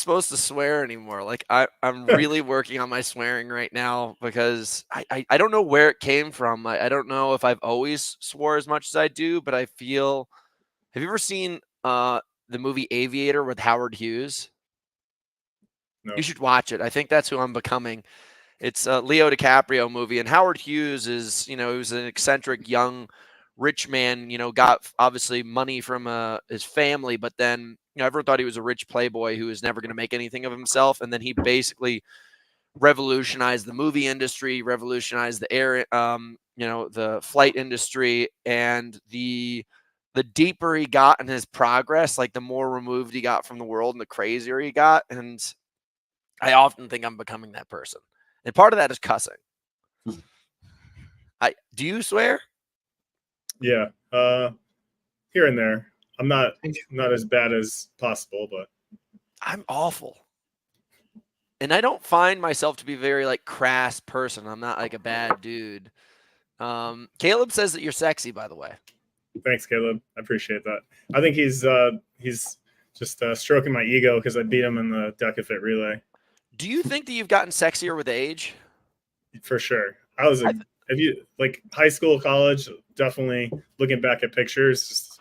supposed to swear anymore. Like I'm really working on my swearing right now because I don't know where it came from. I don't know if I've always swore as much as I do, but I feel. Have you ever seen the movie Aviator with Howard Hughes? You No. should watch it. I think that's who I'm becoming. It's a Leo DiCaprio movie, and Howard Hughes is, he was an eccentric young rich man, got obviously money from his family, but then, everyone thought he was a rich playboy who was never going to make anything of himself. And then he basically revolutionized the movie industry, revolutionized the air, the flight industry, and the deeper he got in his progress, like the more removed he got from the world and the crazier he got. And I often think I'm becoming that person. And part of that is cussing. Do you swear? Yeah. Here and there. I'm not as bad as possible, but I'm awful. And I don't find myself to be a very like crass person. I'm not like a bad dude. Caleb says that you're sexy, by the way. thanks, Caleb. I appreciate that. I think he's just stroking my ego because I beat him in the Deka Fit relay. Do you think that you've gotten sexier with age? For sure. I was a I, if you like high school, college, definitely looking back at pictures, just,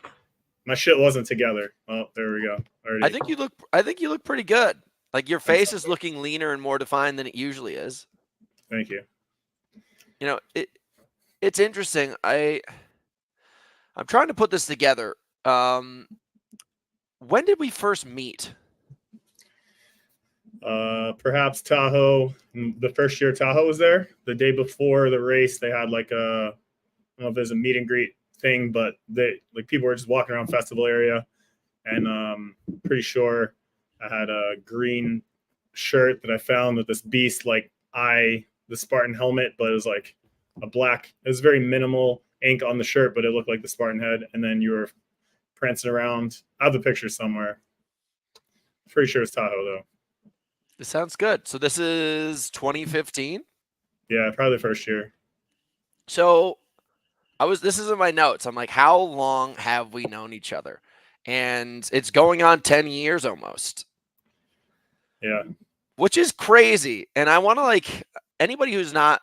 my shit wasn't together. Oh, there we go. I Already. think you look. I think you look pretty good. Like your Thanks. face is looking leaner and more defined than it usually is. Thank you. It's interesting. I'm trying to put this together. When did we first meet? Perhaps Tahoe. The first year Tahoe was there, the day before the race, they had like a, I don't know if there's a meet and greet thing, but people were just walking around festival area, and pretty sure I had a green shirt that I found with this beast like the Spartan helmet, but it was like a black. It was very minimal ink on the shirt, but it looked like the Spartan head. And then you were prancing around. I have the picture somewhere. Pretty sure it's Tahoe though. This sounds good. So this is 2015. Yeah, probably the first year. So this is in my notes. I'm like, how long have we known each other? And it's going on 10 years almost. Yeah. Which is crazy. And I want to anybody who's not,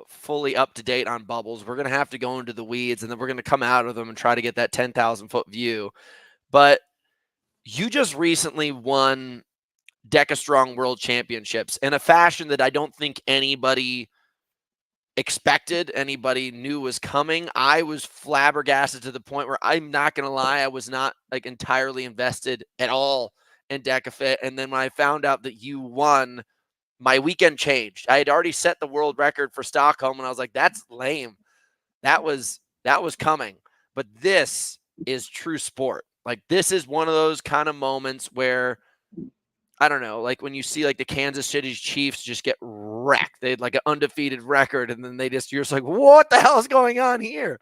fully up to date on bubbles, we're going to have to go into the weeds and then we're going to come out of them and try to get that 10,000 foot view. But you just recently won Deka Strong World Championships in a fashion that I don't think anybody expected, anybody knew was coming. I was flabbergasted to the point where I'm not going to lie, I was not entirely invested at all in Deka Fit. And then when I found out that you won, my weekend changed. I had already set the world record for Stockholm and I was like, that's lame. That was coming. But this is true sport. Like this is one of those kind of moments where I don't know, like when you see like the Kansas City Chiefs just get wrecked. They had like an undefeated record and then you're just like, what the hell is going on here?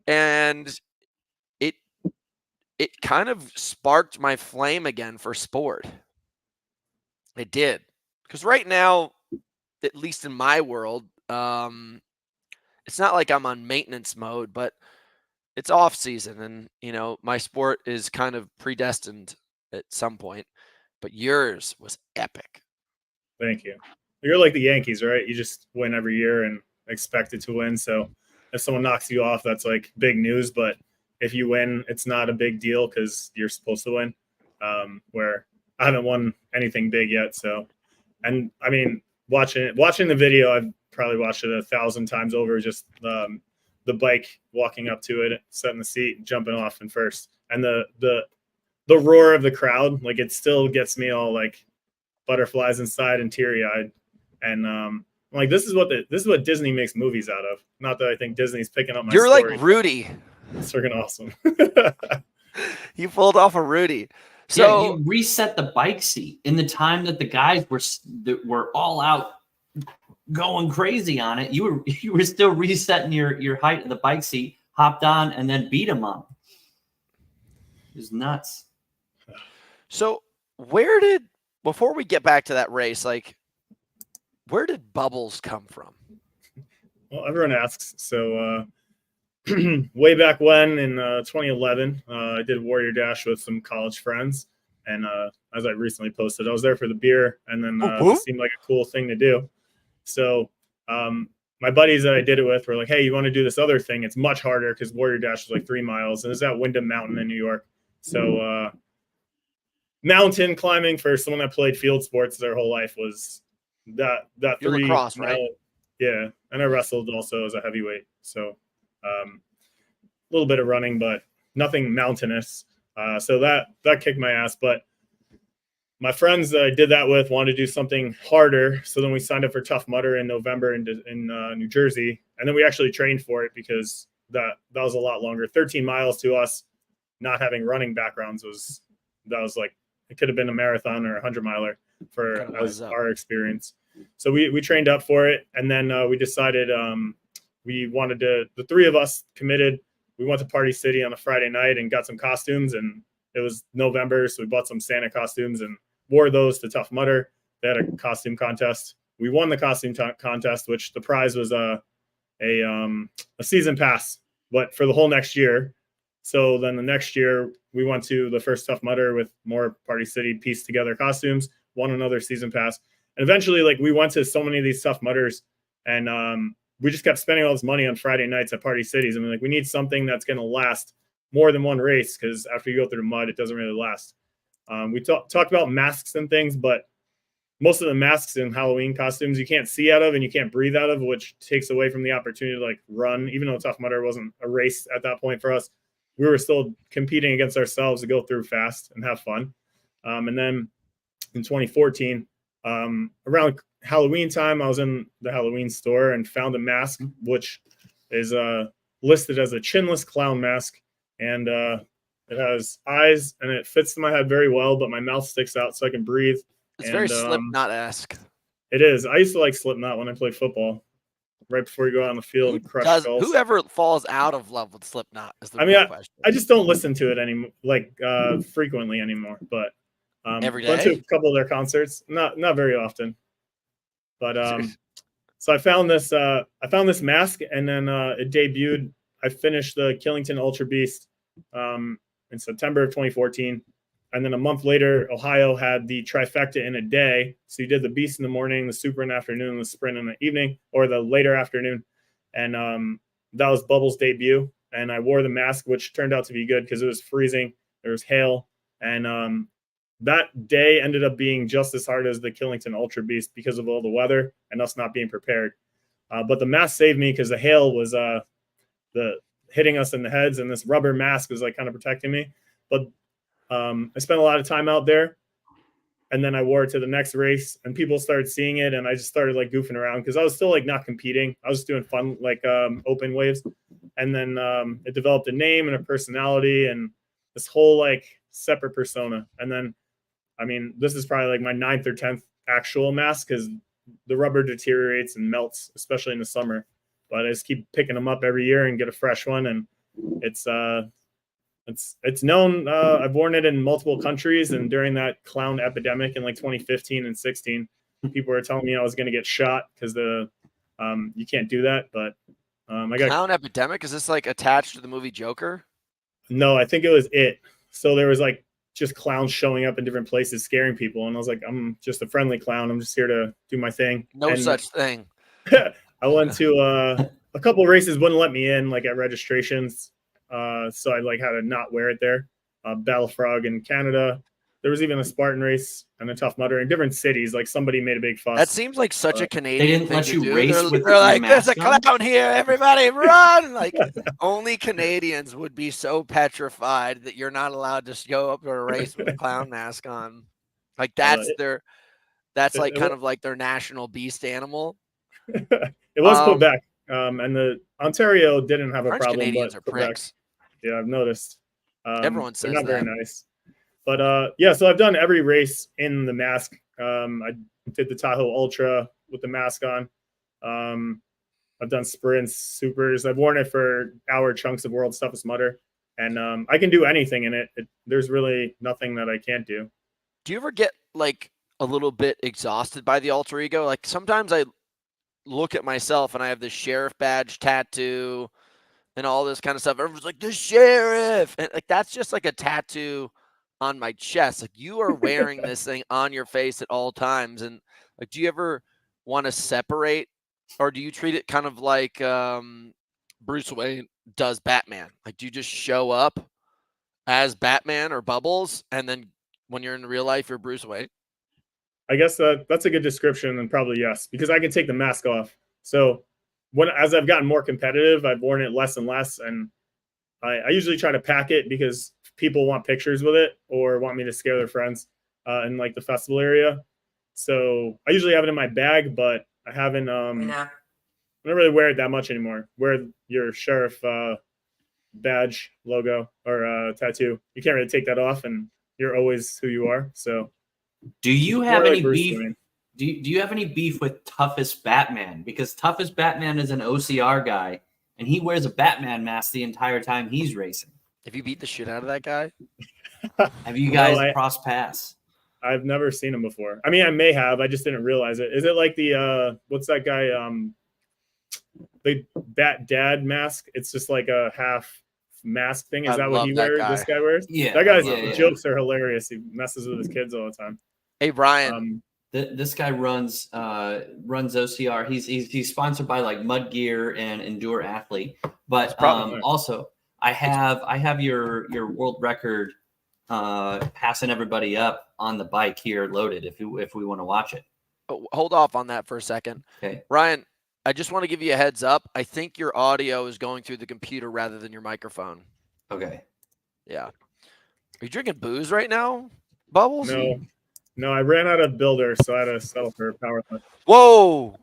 And it kind of sparked my flame again for sport. It did. Because right now, at least in my world, it's not like I'm on maintenance mode, but it's off season and my sport is kind of predestined at some point. But yours was epic. Thank you. You're like the Yankees, right? You just win every year and expect it to win. So if someone knocks you off, that's like big news. But if you win, it's not a big deal because you're supposed to win. Where I haven't won anything big yet. So, and I mean, watching the video, I've probably watched it 1,000 times over. Just the bike walking up to it, setting the seat, jumping off in first, and the roar of the crowd, like it still gets me all like butterflies inside and teary eyed. And I'm like, this is what Disney makes movies out of. Not that I think Disney's picking up my You're story. like Rudy. It's freaking awesome. You pulled off a Rudy. So yeah, you reset the bike seat in the time that the guys were all out going crazy on it. You were still resetting your height of the bike seat, hopped on, and then beat him on. It was nuts. So before we get back to that race, like where did bubbles come from? Well, everyone asks. So way back when in 2011, I did Warrior Dash with some college friends. And as I recently posted, I was there for the beer, and then whoop. it seemed like a cool thing to do. So my buddies that I did it with were like, "Hey, you want to do this other thing? It's much harder because Warrior Dash is like 3 miles, and it's at Windham Mountain in New York." So mountain climbing for someone that played field sports their whole life was that You're 3 lacrosse, mile, right? yeah. And I wrestled also as a heavyweight, so a little bit of running, but nothing mountainous. So that kicked my ass. But my friends that I did that with wanted to do something harder, so then we signed up for Tough Mudder in November in New Jersey, and then we actually trained for it because that was a lot longer. 13 miles to us, not having running backgrounds was like it could have been a marathon or a 100-miler for our experience. So we trained up for it, and then we decided we wanted to. The 3 of us committed. We went to Party City on a Friday night and got some costumes, and it was November, so we bought some Santa costumes and wore those to Tough Mudder. They had a costume contest. We won the costume contest, which the prize was a season pass, but for the whole next year. So then the next year we went to the first Tough Mudder with more Party City pieced together costumes, won another season pass. And eventually, like, we went to so many of these Tough Mudders, and we just kept spending all this money on Friday nights at Party Cities. I mean, like, we need something that's going to last more than one race, because after you go through the mud, it doesn't really last. We talked about masks and things, but most of the masks and Halloween costumes you can't see out of and you can't breathe out of, which takes away from the opportunity to like run. Even though Tough Mudder wasn't a race at that point for us, we were still competing against ourselves to go through fast and have fun. And then in 2014, around Halloween time, I was in the Halloween store and found a mask, which is listed as a chinless clown mask. And it has eyes and it fits my head very well, but my mouth sticks out so I can breathe. It's very Slipknot-esque. It is. I used to like Slipknot when I played football. Right before you go out on the field and crush skulls. Whoever falls out of love with Slipknot is the real question. I just don't listen to it anymore, like frequently anymore. But every day. Went to a couple of their concerts, not very often. But so I found this mask, and then it debuted. I finished the Killington Ultra Beast in September of 2014. And then a month later, Ohio had the trifecta in a day. So you did the Beast in the morning, the Super in the afternoon, the Sprint in the evening, or the later afternoon. And that was Bubbles' debut. And I wore the mask, which turned out to be good because it was freezing. There was hail. And that day ended up being just as hard as the Killington Ultra Beast because of all the weather and us not being prepared. But the mask saved me because the hail was hitting us in the heads, and this rubber mask was like kind of protecting me. But I spent a lot of time out there, and then I wore it to the next race, and people started seeing it, and I just started like goofing around because I was still like not competing. I was just doing fun, like open waves. And then it developed a name and a personality and this whole like separate persona. And then, I mean, this is probably like my 9th or 10th actual mask because the rubber deteriorates and melts, especially in the summer. But I just keep picking them up every year and get a fresh one. And it's known. I've worn it in multiple countries, and during that clown epidemic in like 2015 and 16, people were telling me I was going to get shot because you can't do that. But I got clown epidemic. Is this like attached to the movie Joker? No, I think it was it. So there was like just clowns showing up in different places, scaring people, and I was like, I'm just a friendly clown. I'm just here to do my thing. No such thing. I went to a couple of races, wouldn't let me in, like at registrations. So I like had to not wear it there. Battle Frog in Canada. There was even a Spartan race and a Tough Mudder in different cities. Like somebody made a big fuss. That seems like such a Canadian they didn't thing let to you do. race with they're like, there's a mask on? clown here, everybody run! Like only Canadians would be so petrified that you're not allowed to go up to a race with a clown mask on. Like that's like kind of like their national beast animal. It was Quebec, and the Ontario didn't have a French problem. Canadians but are Quebec, pricks. yeah, I've noticed. Everyone says they're not that. very nice. But yeah, so I've done every race in the mask. I did the Tahoe Ultra with the mask on. I've done sprints, supers. I've worn it for hour chunks of World's Toughest Mudder, and I can do anything in it. There's really nothing that I can't do. Do you ever get like a little bit exhausted by the alter ego? Like sometimes I look at myself and I have this sheriff badge tattoo and all this kind of stuff. Everyone's like, the sheriff. And like, that's just like a tattoo on my chest. Like, you are wearing this thing on your face at all times. And like, do you ever want to separate, or do you treat it kind of like Bruce Wayne does Batman? Like, do you just show up as Batman or Bubbles, and then when you're in real life, you're Bruce Wayne? I guess that's a good description, and probably yes, because I can take the mask off. So as I've gotten more competitive, I've worn it less and less, and I usually try to pack it because people want pictures with it or want me to scare their friends in like the festival area. So I usually have it in my bag, but I haven't. I don't really wear it that much anymore. Wear your sheriff badge logo or tattoo. You can't really take that off, and you're always who you are. So, do you have any beef? Wayne. Do you have any beef with Toughest Batman? Because Toughest Batman is an OCR guy, and he wears a Batman mask the entire time he's racing. Have you beat the shit out of that guy? Have you guys crossed paths? I've never seen him before. I mean, I may have. I just didn't realize it. Is it like the what's that guy? The Bat Dad mask. It's just like a half mask thing. Is that what he wears? This guy wears? Yeah. That guy's jokes are hilarious. He messes with his kids all the time. Hey, Brian. This guy runs OCR. He's sponsored by like Mud Gear and Endure Athlete. But also I have your world record passing everybody up on the bike here loaded if we want to watch it. Oh, hold off on that for a second. Okay. Ryan, I just want to give you a heads up. I think your audio is going through the computer rather than your microphone. Okay. Yeah. Are you drinking booze right now, Bubbles? No, I ran out of builder, so I had to settle for a power line. Whoa.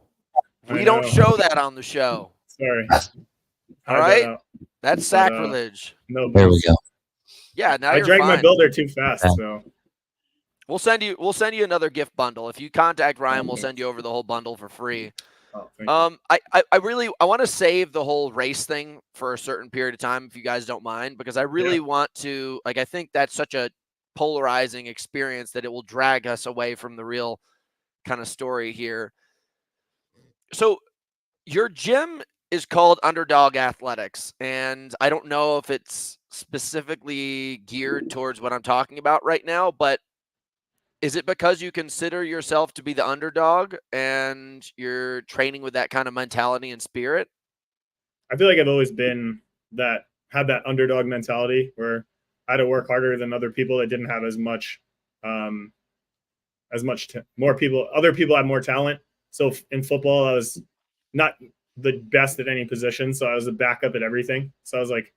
We don't show that on the show. Sorry. All right. That's sacrilege. No, there we go. Yeah, now I drank my builder too fast, so we'll send you another gift bundle. If you contact Ryan, we'll send you over the whole bundle for free. Oh, I want to save the whole race thing for a certain period of time, if you guys don't mind, because I really want to, like, I think that's such a polarizing experience that it will drag us away from the real kind of story here. So your gym is called Underdog Athletics, and I don't know if it's specifically geared towards what I'm talking about right now, but is it because you consider yourself to be the underdog and you're training with that kind of mentality and spirit? I feel like I've always been had that underdog mentality where I had to work harder than other people that didn't have more people. Other people had more talent. So in football, I was not the best at any position. So I was a backup at everything. So I was like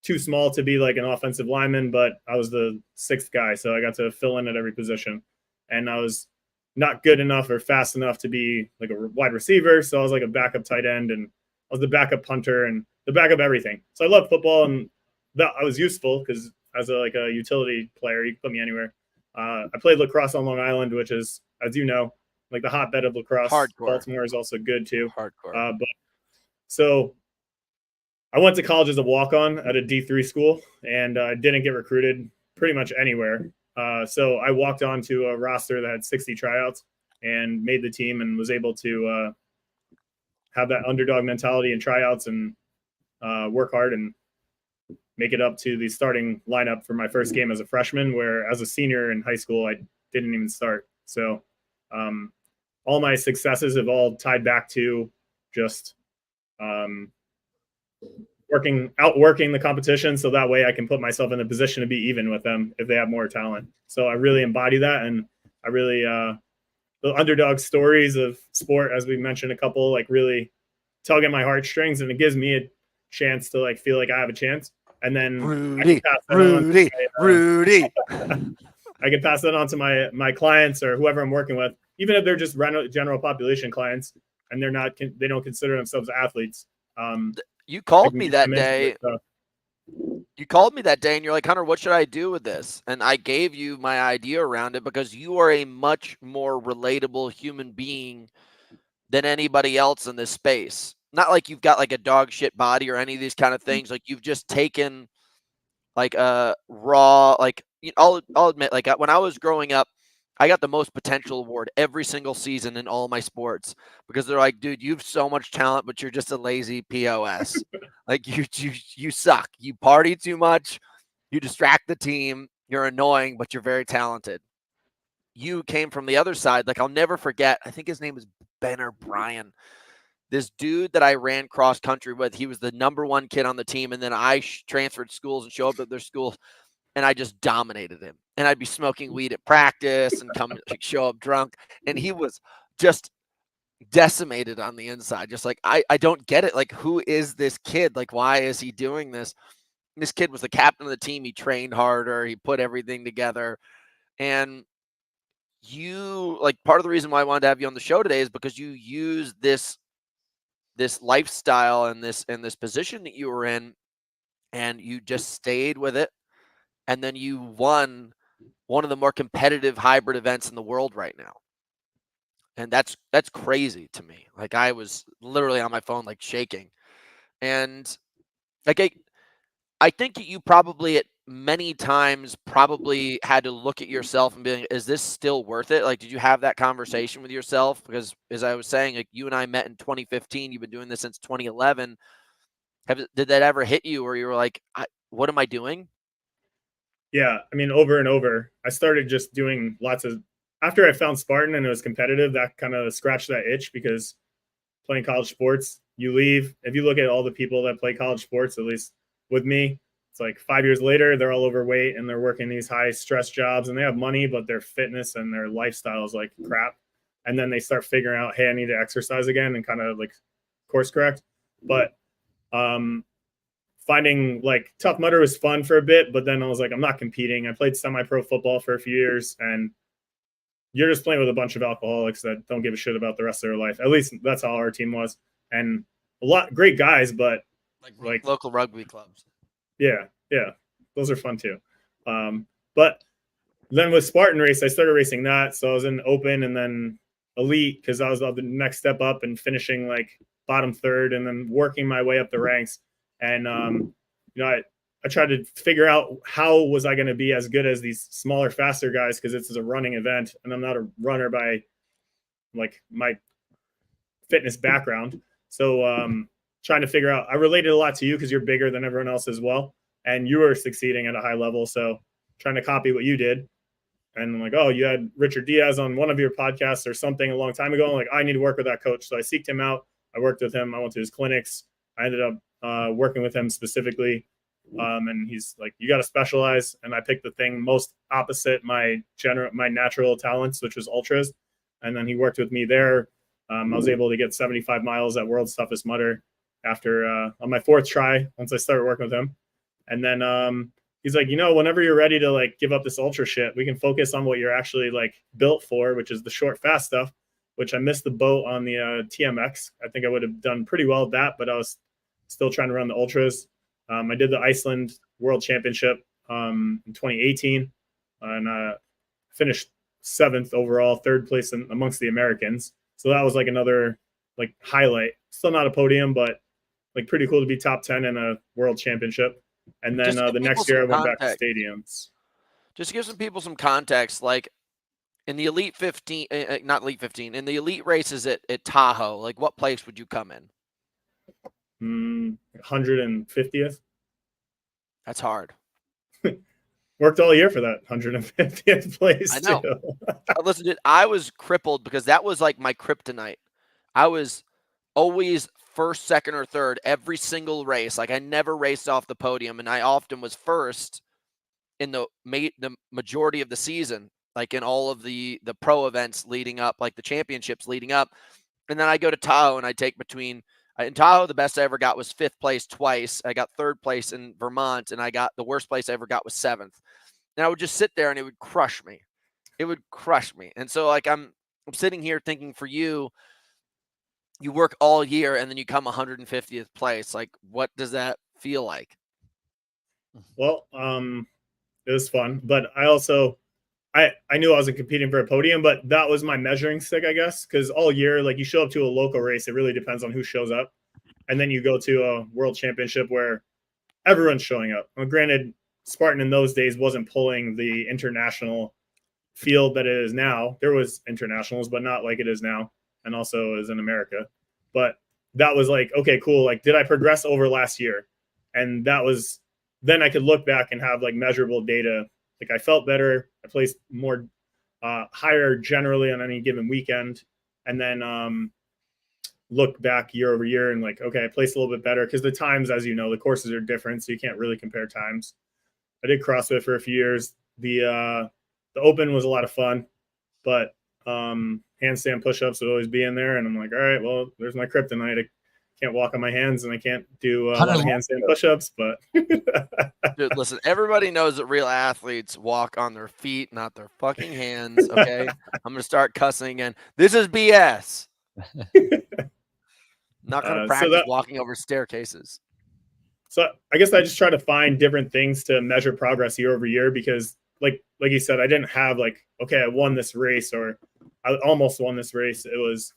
too small to be like an offensive lineman, but I was the sixth guy. So I got to fill in at every position, and I was not good enough or fast enough to be like a wide receiver. So I was like a backup tight end, and I was the backup punter and the backup everything. So I love football, and that I was useful because as a utility player, you can put me anywhere. I played lacrosse on Long Island, which is, as you know, like the hotbed of lacrosse. Hardcore. Baltimore is also good too. Hardcore. So I went to college as a walk-on at a D3 school, and I didn't get recruited pretty much anywhere. So I walked on to a roster that had 60 tryouts and made the team, and was able to have that underdog mentality in tryouts and work hard and make it up to the starting lineup for my first game as a freshman, where as a senior in high school, I didn't even start. So all my successes have all tied back to just outworking the competition, so that way I can put myself in a position to be even with them if they have more talent. So I really embody that, and I really the underdog stories of sport, as we mentioned a couple, like really tug at my heartstrings, and it gives me a chance to feel like I have a chance. And then Rudy, I can pass that on to my clients or whoever I'm working with, even if they're just general population clients and they don't consider themselves athletes. You called me that day. You called me that day and you're like, Hunter, what should I do with this? And I gave you my idea around it because you are a much more relatable human being than anybody else in this space. Not like you've got like a dog shit body or any of these kind of things. Like you've just taken like a raw, like I'll admit, like when I was growing up, I got the most potential award every single season in all my sports because they're like, dude, you have so much talent, but you're just a lazy POS. Like you suck. You party too much. You distract the team. You're annoying, but you're very talented. You came from the other side. Like, I'll never forget, I think his name is Ben or Brian. This dude that I ran cross country with, he was the number one kid on the team. And then I transferred schools and showed up at their schools, and I just dominated him. And I'd be smoking weed at practice and come show up drunk. And he was just decimated on the inside. Just like, I don't get it. Like, who is this kid? Like, why is he doing this? This kid was the captain of the team. He trained harder. He put everything together. And you, like, part of the reason why I wanted to have you on the show today is because you use this lifestyle and this position that you were in, and you just stayed with it. And then you won one of the more competitive hybrid events in the world right now. And that's crazy to me. Like, I was literally on my phone, like, shaking. And like, I think you probably at many times probably had to look at yourself and be like, is this still worth it? Like, did you have that conversation with yourself? Because as I was saying, like, you and I met in 2015, you've been doing this since 2011. Did that ever hit you where you were like, what am I doing? Yeah, I mean, over and over. I started just doing lots of, after I found Spartan and it was competitive, that kind of scratched that itch, because playing college sports, you leave. If you look at all the people that play college sports, at least with me, it's like 5 years later, they're all overweight and they're working these high stress jobs and they have money, but their fitness and their lifestyle is like crap. And then they start figuring out, hey, I need to exercise again and kind of like course correct. But finding like Tough Mudder was fun for a bit, but then I was like, I'm not competing. I played semi-pro football for a few years, and you're just playing with a bunch of alcoholics that don't give a shit about the rest of their life. At least that's how our team was. And a lot great guys, but like local rugby clubs. Yeah. Those are fun too. But then with Spartan race, I started racing that. So I was in open and then elite, because I was the next step up and finishing like bottom third and then working my way up the ranks. And, I tried to figure out how was I going to be as good as these smaller, faster guys, because this is a running event and I'm not a runner by like my fitness background. So trying to figure out, I related a lot to you because you're bigger than everyone else as well. And you were succeeding at a high level. So trying to copy what you did. And I'm like, oh, you had Richard Diaz on one of your podcasts or something a long time ago. I'm like, I need to work with that coach. So I seeked him out. I worked with him. I went to his clinics. I ended up working with him specifically. And he's like, you got to specialize. And I picked the thing most opposite my natural talents, which was ultras. And then he worked with me there. I was able to get 75 miles at World's Toughest Mudder after on my fourth try, once I started working with him. And then he's like, whenever you're ready to like give up this ultra shit, we can focus on what you're actually like built for, which is the short, fast stuff, which I missed the boat on the TMX. I think I would have done pretty well at that, but I was still trying to run the ultras. I did the Iceland World Championship in 2018 and finished 7th overall, 3rd place amongst the Americans. So that was like another like highlight. Still not a podium, but like pretty cool to be top 10 in a world championship. And then the next year I went back to stadiums. Just to give some people some context, like in the Elite 15, not Elite 15, in the Elite races at Tahoe, like what place would you come in? 150th. That's hard. Worked all year for that 150th place. I know. Too. Listen, I was crippled because that was like my kryptonite. I was always first, second, or third every single race. Like I never raced off the podium, and I often was first in the majority of the season, like in all of the pro events leading up, like the championships leading up. And then I go to Tahoe and I take between in Tahoe, the best I ever got was 5th place twice. I got 3rd place in Vermont, and I got the worst place I ever got was 7th. And I would just sit there and it would crush me. It would crush me. And so like I'm sitting here thinking, for you, you work all year and then you come 150th place. Like, what does that feel like? Well, it was fun, but I also I knew I wasn't competing for a podium, but that was my measuring stick, I guess, because all year, like you show up to a local race, it really depends on who shows up. And then you go to a world championship where everyone's showing up. Well, granted, Spartan in those days wasn't pulling the international field that it is now. There was internationals, but not like it is now. And also is in America. But that was like, okay, cool. Like, did I progress over last year? And that was, then I could look back and have like measurable data like I felt better. I placed more higher generally on any given weekend, and then look back year over year and like, okay, I placed a little bit better because the times, as you know, the courses are different, so you can't really compare times. I did CrossFit for a few years. The open was a lot of fun, but handstand push-ups would always be in there, and I'm like, all right, well, there's my kryptonite. I can't walk on my hands, and I can't do a lot of handstand push-ups. But Dude, listen, everybody knows that real athletes walk on their feet, not their fucking hands. Okay, I'm gonna start cussing again. This is BS. Not gonna practice walking over staircases. So I guess I just try to find different things to measure progress year over year because, like you said, I didn't have like, okay, I won this race or I almost won this race. It was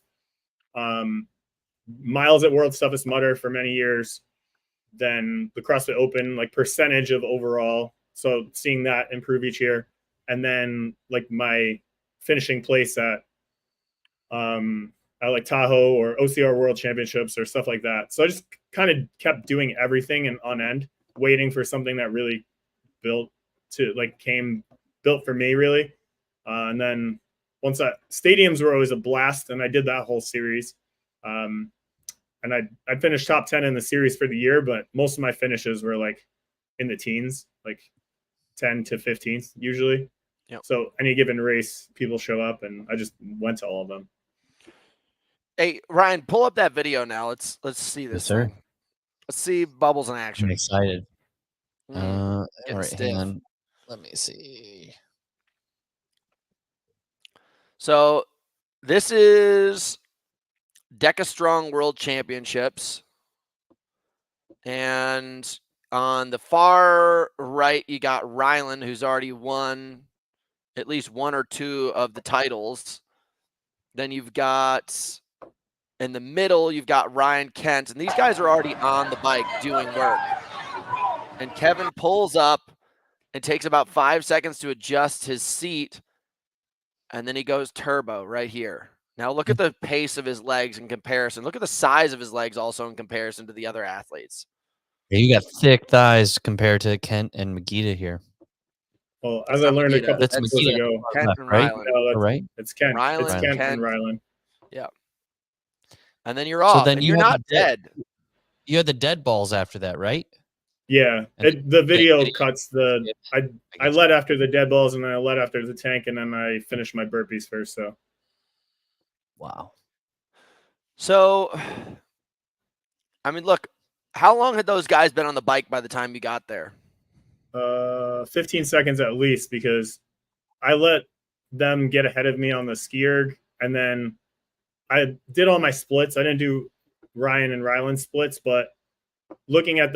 miles at World's Toughest Mudder for many years, then the CrossFit Open, like percentage of overall. So seeing that improve each year, and then like my finishing place at like Tahoe or OCR World Championships or stuff like that. So I just kind of kept doing everything and on end, waiting for something that really built for me really. And then once stadiums were always a blast, and I did that whole series. And I finished top 10 in the series for the year, but most of my finishes were like in the teens, like 10 to 15th usually. Yep. So any given race, people show up, and I just went to all of them. Hey, Ryan, pull up that video now. Let's see this. Yes, sir. Thing. Let's see Bubbles in action. I'm excited. All right, stiff. hang on. Let me see. So this is Deka Strong World Championships. And on the far right, you got Rylan, who's already won at least one or two of the titles. Then you've got, in the middle, you've got Ryan Kent. And these guys are already on the bike doing work. And Kevin pulls up and takes about 5 seconds to adjust his seat. And then he goes turbo right here. Now look at the pace of his legs in comparison. Look at the size of his legs also in comparison to the other athletes. Yeah, you got thick thighs compared to Kent and Magita here. Well, as I learned a couple That's episodes ago, Kent left, and right? Rylan. no, Right? it's Kent. Rylan, it's Kent Kent. and Rylan. Yeah. And then you're off. then and you're not dead. You had the dead balls after that, right? Yeah, the video cuts the. I led after the dead balls, and then I led after the tank, and then I finished my burpees first. So, Wow. So, I mean, look, how long had those guys been on the bike by the time you got there? 15 seconds at least, because I let them get ahead of me on the ski erg, and then I did all my splits. I didn't do Ryan and Rylan splits, but looking at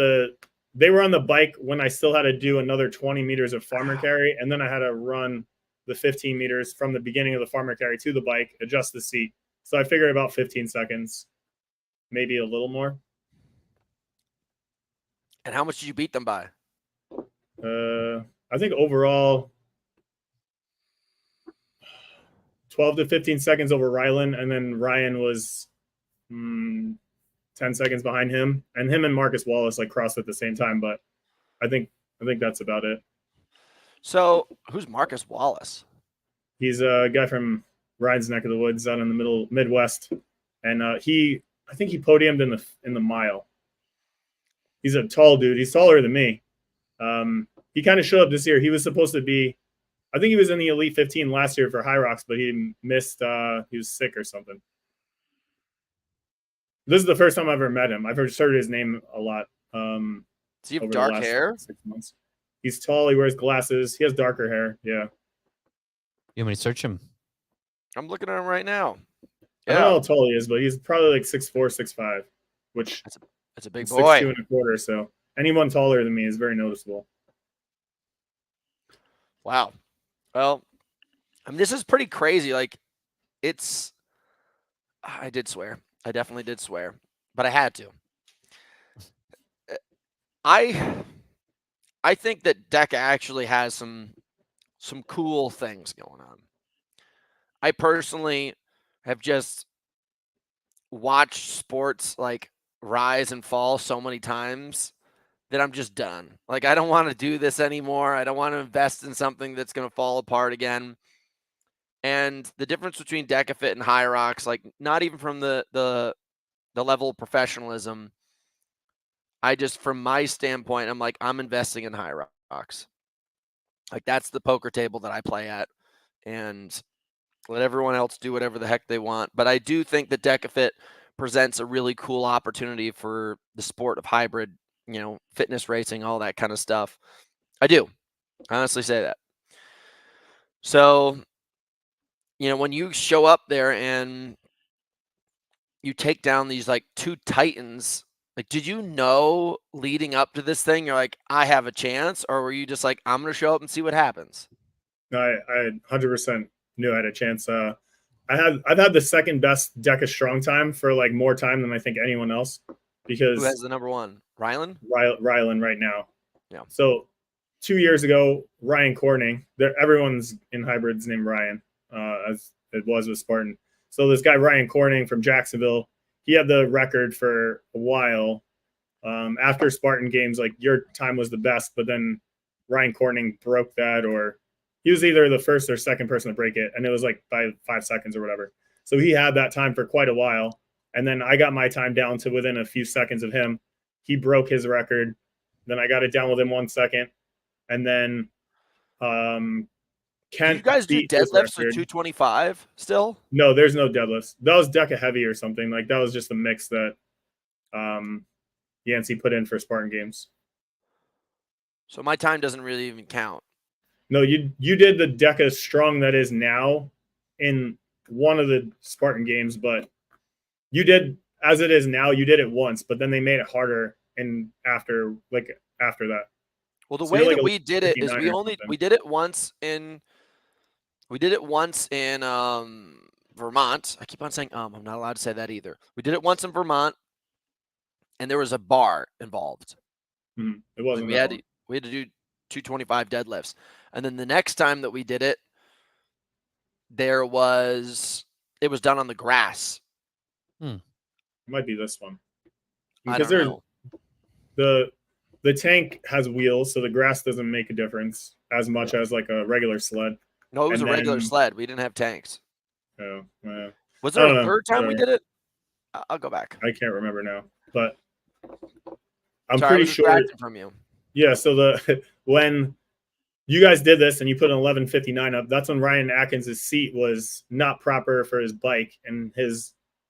they were on the bike when I still had to do another 20 meters of farmer carry, and then I had to run the 15 meters from the beginning of the farmer carry to the bike, adjust the seat. So I figured about 15 seconds, maybe a little more. And how much did you beat them by? I think overall 12 to 15 seconds over Rylan, and then Ryan was 10 seconds behind him, and him and Marcus Wallace like crossed at the same time. But I think that's about it. So who's Marcus Wallace? He's a guy from Ryan's neck of the woods out in the middle Midwest, and I think he podiumed in the mile. He's a tall dude. He's taller than me. He kind of showed up this year. He was supposed to be, I think he was in the Elite 15 last year for High Rocks, but he missed. He was sick or something. This is the first time I've ever met him. I've heard his name a lot. Does he have dark hair? 6 months. He's tall. He wears glasses. He has darker hair. Yeah. You want me to search him? I'm looking at him right now. I don't know how tall he is, but he's probably like 6'4", 6'5", which that's a big boy. 6'2" and 1/4. So anyone taller than me is very noticeable. Wow. Well, I mean, this is pretty crazy. Like, I did swear. I definitely did swear, but I had to. I think that Deka actually has some cool things going on. I personally have just watched sports like rise and fall so many times that I'm just done. Like, I don't want to do this anymore. I don't want to invest in something that's going to fall apart again. And the difference between DecaFit and High Rocks, like, not even from the level of professionalism, I just, from my standpoint, I'm like, I'm investing in High Rocks. Like, that's the poker table that I play at, and let everyone else do whatever the heck they want. But I do think that DecaFit presents a really cool opportunity for the sport of hybrid, fitness racing, all that kind of stuff. I do. I honestly say that. So, when you show up there and you take down these like two titans, like, did you know leading up to this thing, you're like, I have a chance? Or were you just like, I'm going to show up and see what happens? No, I 100% knew I had a chance. I've had the second best Deka Strong time for like more time than I think anyone else, because Who has the number one? Rylan? Rylan right now. Yeah. So 2 years ago, Ryan Corning, everyone's in hybrids named Ryan, as it was with Spartan. So this guy, Ryan Corning from Jacksonville, he had the record for a while. After Spartan games, like, your time was the best, but then Ryan Corning broke that, or he was either the first or second person to break it, and it was like by 5 seconds or whatever. So he had that time for quite a while, and then I got my time down to within a few seconds of him. He broke his record. Then I got it down within 1 second, and then Kent. You guys do deadlifts for 225 still? No, there's no deadlifts. That was Deka heavy or something. Like, that was just a mix that Yancey put in for Spartan games. So my time doesn't really even count. No, you did the Deka Strong that is now in one of the Spartan games, but you did, as it is now, you did it once, but then they made it harder and after that. Well, the way that we did it is we did it once in Vermont. I keep on saying I'm not allowed to say that either. We did it once in Vermont, and there was a bar involved. It wasn't. We had to do 225 deadlifts, and then the next time that we did it, it was done on the grass. It might be this one, because I don't know. The tank has wheels, so the grass doesn't make a difference as much as like a regular sled. No, it was a regular sled. We didn't have tanks. Oh, yeah. Was there a third time we did it? I'll go back. I can't remember now, but I'm Sorry, pretty sure. From you. Yeah, so when you guys did this and you put an 11:59 up, that's when Ryan Atkins' seat was not proper for his bike, and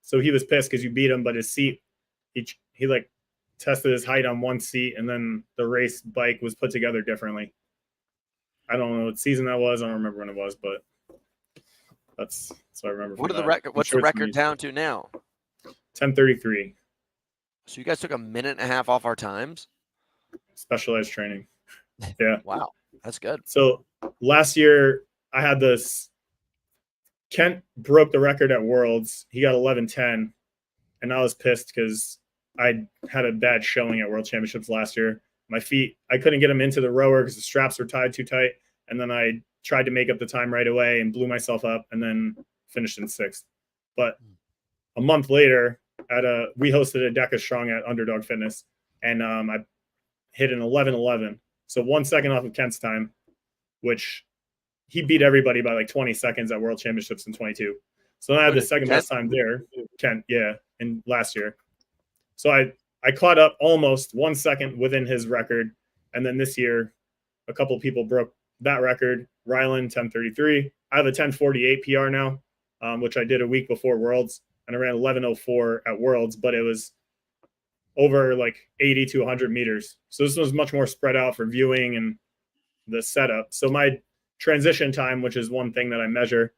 so he was pissed because you beat him, but his seat, he like tested his height on one seat, and then the race bike was put together differently. I don't know what season that was. I don't remember when it was, but that's what I remember. What's the record down to now? 10:33. So you guys took a minute and a half off our times? Specialized training. Yeah. Wow, that's good. So last year I had this. Kent broke the record at Worlds. He got 11:10, and I was pissed because I had a bad showing at World Championships last year. My feet, I couldn't get them into the rower because the straps were tied too tight. And then I tried to make up the time right away and blew myself up, and then finished in 6th. But a month later, we hosted a Deka Strong at Underdog Fitness, and I hit an 11:11. So 1 second off of Kent's time, which he beat everybody by like 20 seconds at World Championships in 22. So then I had the second best time there, Kent, in last year. So I caught up almost 1 second within his record. And then this year, a couple of people broke that record. Rylan, 10:33. I have a 10:48 PR now, which I did a week before Worlds. And I ran 11:04 at Worlds, but it was over like 80 to 100 meters. So this was much more spread out for viewing and the setup. So my transition time, which is one thing that I measure,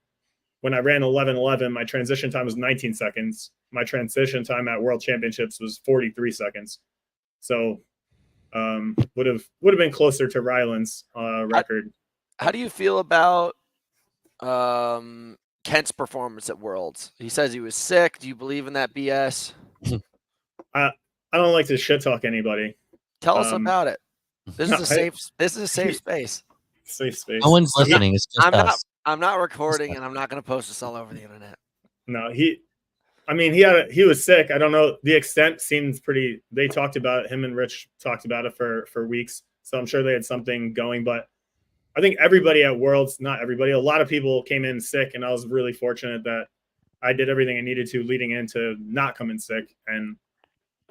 when I ran 11:11, my transition time was 19 seconds. My transition time at World Championships was 43 seconds. So would have been closer to Rylan's record. How do you feel about Kent's performance at Worlds? He says he was sick. Do you believe in that BS? I don't like to shit talk anybody. Tell us about it. This is a safe space. Safe space. No one's listening. It's just us. I'm not recording, and I'm not going to post this all over the internet. No, I mean, he was sick. I don't know. The extent seems pretty. They talked about it. Him and Rich talked about it for weeks. So I'm sure they had something going. But I think everybody at Worlds, not everybody, a lot of people came in sick, and I was really fortunate that I did everything I needed to leading into not coming sick. And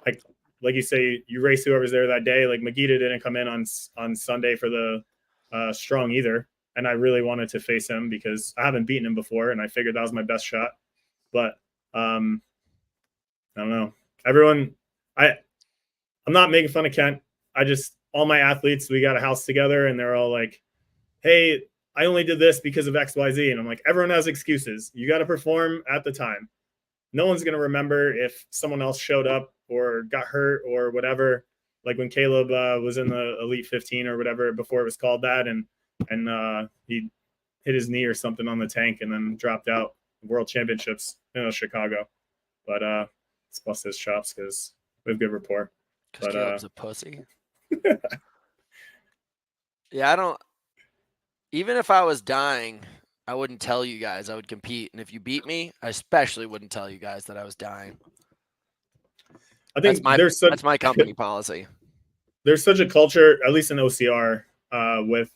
like you say, you race whoever's there that day. Like Magita didn't come in on Sunday for the strong either, and I really wanted to face him because I haven't beaten him before, and I figured that was my best shot. But I don't know. Everyone, I'm not making fun of Kent. All my athletes, we got a house together, and they're all like, "Hey, I only did this because of XYZ," and I'm like, everyone has excuses. You got to perform at the time. No one's gonna remember if someone else showed up or got hurt or whatever. Like when Caleb was in the Elite 15 or whatever before it was called that, and he hit his knee or something on the tank and then dropped out World Championships in Chicago. But let's bust his chops because we have good rapport. Because But Caleb's a pussy. Yeah, I don't. Even if I was dying, I wouldn't tell you guys I would compete. And if you beat me, I especially wouldn't tell you guys that I was dying. I think that's my company policy. There's such a culture, at least in OCR, with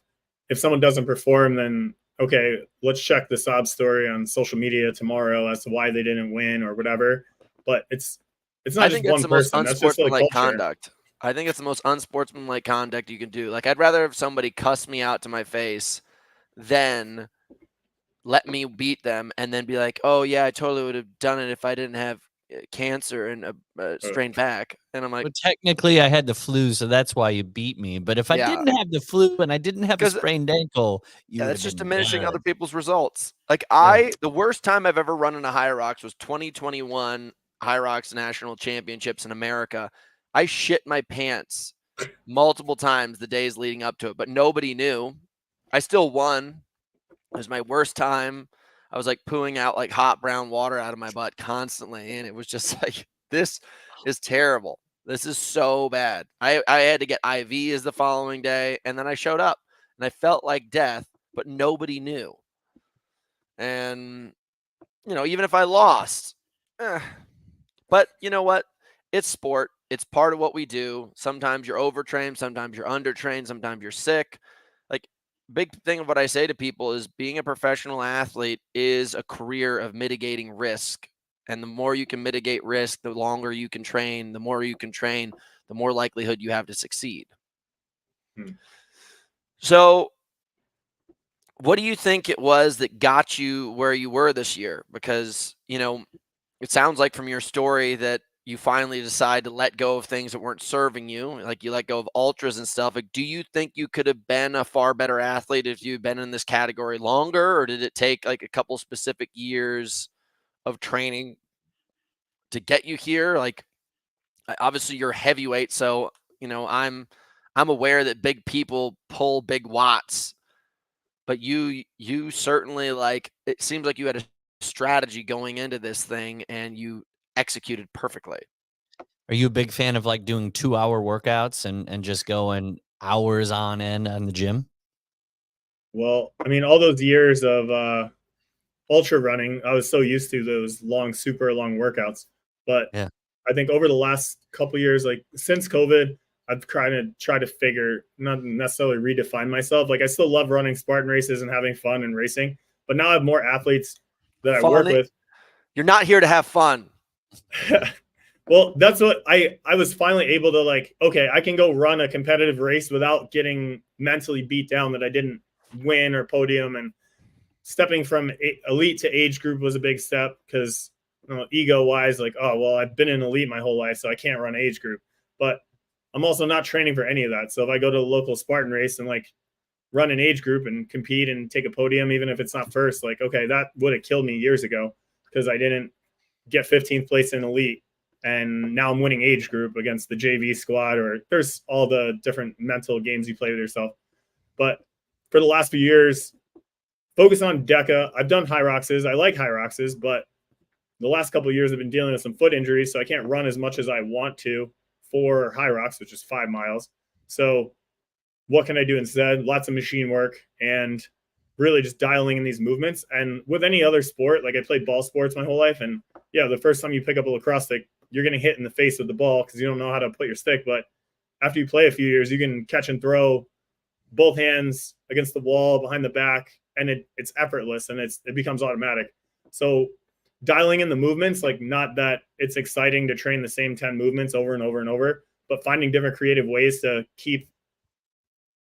if someone doesn't perform, then okay, let's check the sob story on social media tomorrow as to why they didn't win or whatever. But it's not just one person. That's just like culture. Conduct. I think it's the most unsportsmanlike conduct you can do. Like, I'd rather have somebody cuss me out to my face than let me beat them and then be like, oh, yeah, I totally would have done it if I didn't have cancer and a strained back. And I'm like, well, technically I had the flu, so that's why you beat me. But if I didn't have the flu and I didn't have a sprained ankle, that's just diminishing other people's results. Like the worst time I've ever run in a High Rocks was 2021 High Rocks National Championships in America. I shit my pants multiple times the days leading up to it, but nobody knew. I still won. It was my worst time. I was like pooing out like hot brown water out of my butt constantly. And it was just like, this is terrible. This is so bad. I had to get IVs the following day. And then I showed up and I felt like death, but nobody knew. And, even if I lost, but you know what? It's sport. It's part of what we do. Sometimes you're overtrained. Sometimes you're undertrained. Sometimes you're sick. Like, big thing of what I say to people is being a professional athlete is a career of mitigating risk. And the more you can mitigate risk, the longer you can train. The more you can train, the more likelihood you have to succeed. So what do you think it was that got you where you were this year? Because, it sounds like from your story that you finally decide to let go of things that weren't serving you. Like, you let go of ultras and stuff. Like, do you think you could have been a far better athlete if you'd been in this category longer, or did it take like a couple specific years of training to get you here? Like, obviously you're heavyweight. So, I'm aware that big people pull big watts, but you certainly, like, it seems like you had a strategy going into this thing and you executed perfectly. Are you a big fan of like doing 2-hour workouts and just going hours on end on the gym? Well, I mean, all those years of ultra running, I was so used to those long, super long workouts. But yeah, I think over the last couple years, like since COVID, I've tried to figure, not necessarily redefine myself. Like, I still love running Spartan races and having fun and racing, but now I have more athletes that I work with. You're not here to have fun. Well, that's what I was finally able to, like, okay, I can go run a competitive race without getting mentally beat down that I didn't win or podium. And stepping from elite to age group was a big step because ego wise, like, oh, well, I've been in elite my whole life, so I can't run age group. But I'm also not training for any of that. So if I go to a local Spartan race and like run an age group and compete and take a podium, even if it's not first, like, okay, that would have killed me years ago because I didn't get 15th place in elite. And now I'm winning age group against the JV squad, or there's all the different mental games you play with yourself. But for the last few years, focus on Deka. I've done high roxes. I like high roxes, but the last couple of years I've been dealing with some foot injuries, so I can't run as much as I want to for high rocks, which is 5 miles. So what can I do instead? Lots of machine work and really just dialing in these movements. And with any other sport, like I played ball sports my whole life, and yeah, the first time you pick up a lacrosse stick, you're getting hit in the face with the ball because you don't know how to put your stick. But after you play a few years, you can catch and throw both hands against the wall, behind the back, and it's effortless and it becomes automatic. So dialing in the movements, like not that it's exciting to train the same 10 movements over and over and over, but finding different creative ways to keep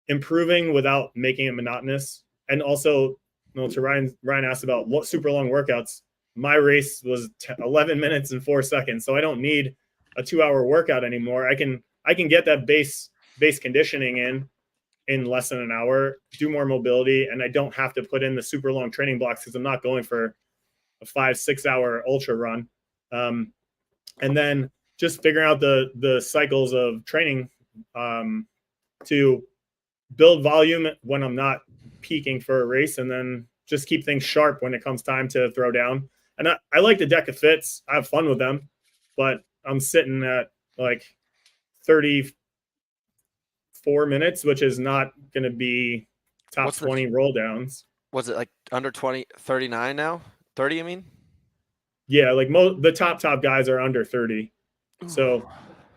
improving without making it monotonous. And also, to Ryan asked about what super long workouts. My race was 11 minutes and 4 seconds, so I don't need a 2-hour workout anymore. I can get that base conditioning in less than an hour, do more mobility, and I don't have to put in the super long training blocks because I'm not going for a 5-6 hour ultra run. And then just figuring out the cycles of training to build volume when I'm not peaking for a race, and then just keep things sharp when it comes time to throw down. And I like the Deka fits. I have fun with them, but I'm sitting at like 34 minutes, which is not going to be top 20 roll downs. Was it like under 39 now? 30, I mean? Yeah, like the top guys are under 30. So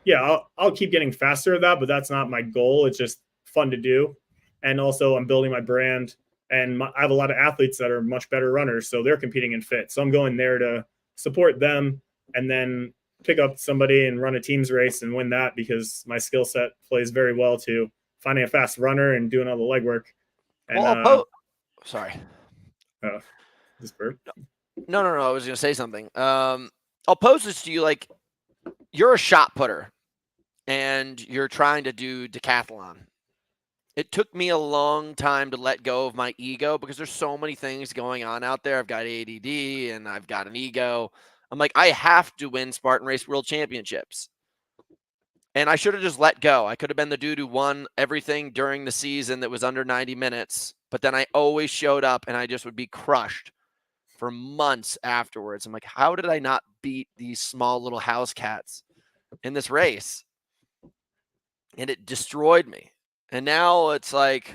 yeah, I'll keep getting faster at that, but that's not my goal. It's just fun to do. And also I'm building my brand, and I have a lot of athletes that are much better runners, so they're competing in fit. So I'm going there to support them and then pick up somebody and run a team's race and win that, because my skill set plays very well to finding a fast runner and doing all the legwork. And sorry. This burp. No. I was going to say something. I'll pose this to you. Like, you're a shot putter and you're trying to do decathlon. It took me a long time to let go of my ego because there's so many things going on out there. I've got ADD and I've got an ego. I'm like, I have to win Spartan Race World Championships. And I should have just let go. I could have been the dude who won everything during the season that was under 90 minutes. But then I always showed up and I just would be crushed for months afterwards. I'm like, how did I not beat these small little house cats in this race? And it destroyed me. And now it's like,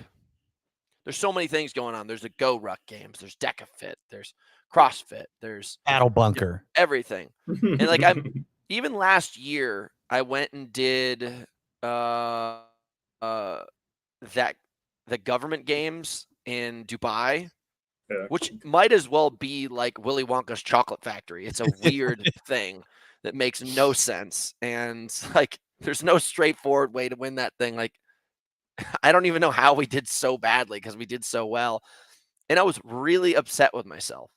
there's so many things going on. There's the Go Ruck games. There's Deka Fit. There's CrossFit. There's Paddle Bunker. Everything. And like, even last year, I went and did the government games in Dubai, which might as well be like Willy Wonka's chocolate factory. It's a weird thing that makes no sense. And like, there's no straightforward way to win that thing. Like, I don't even know how we did so badly because we did so well. And I was really upset with myself.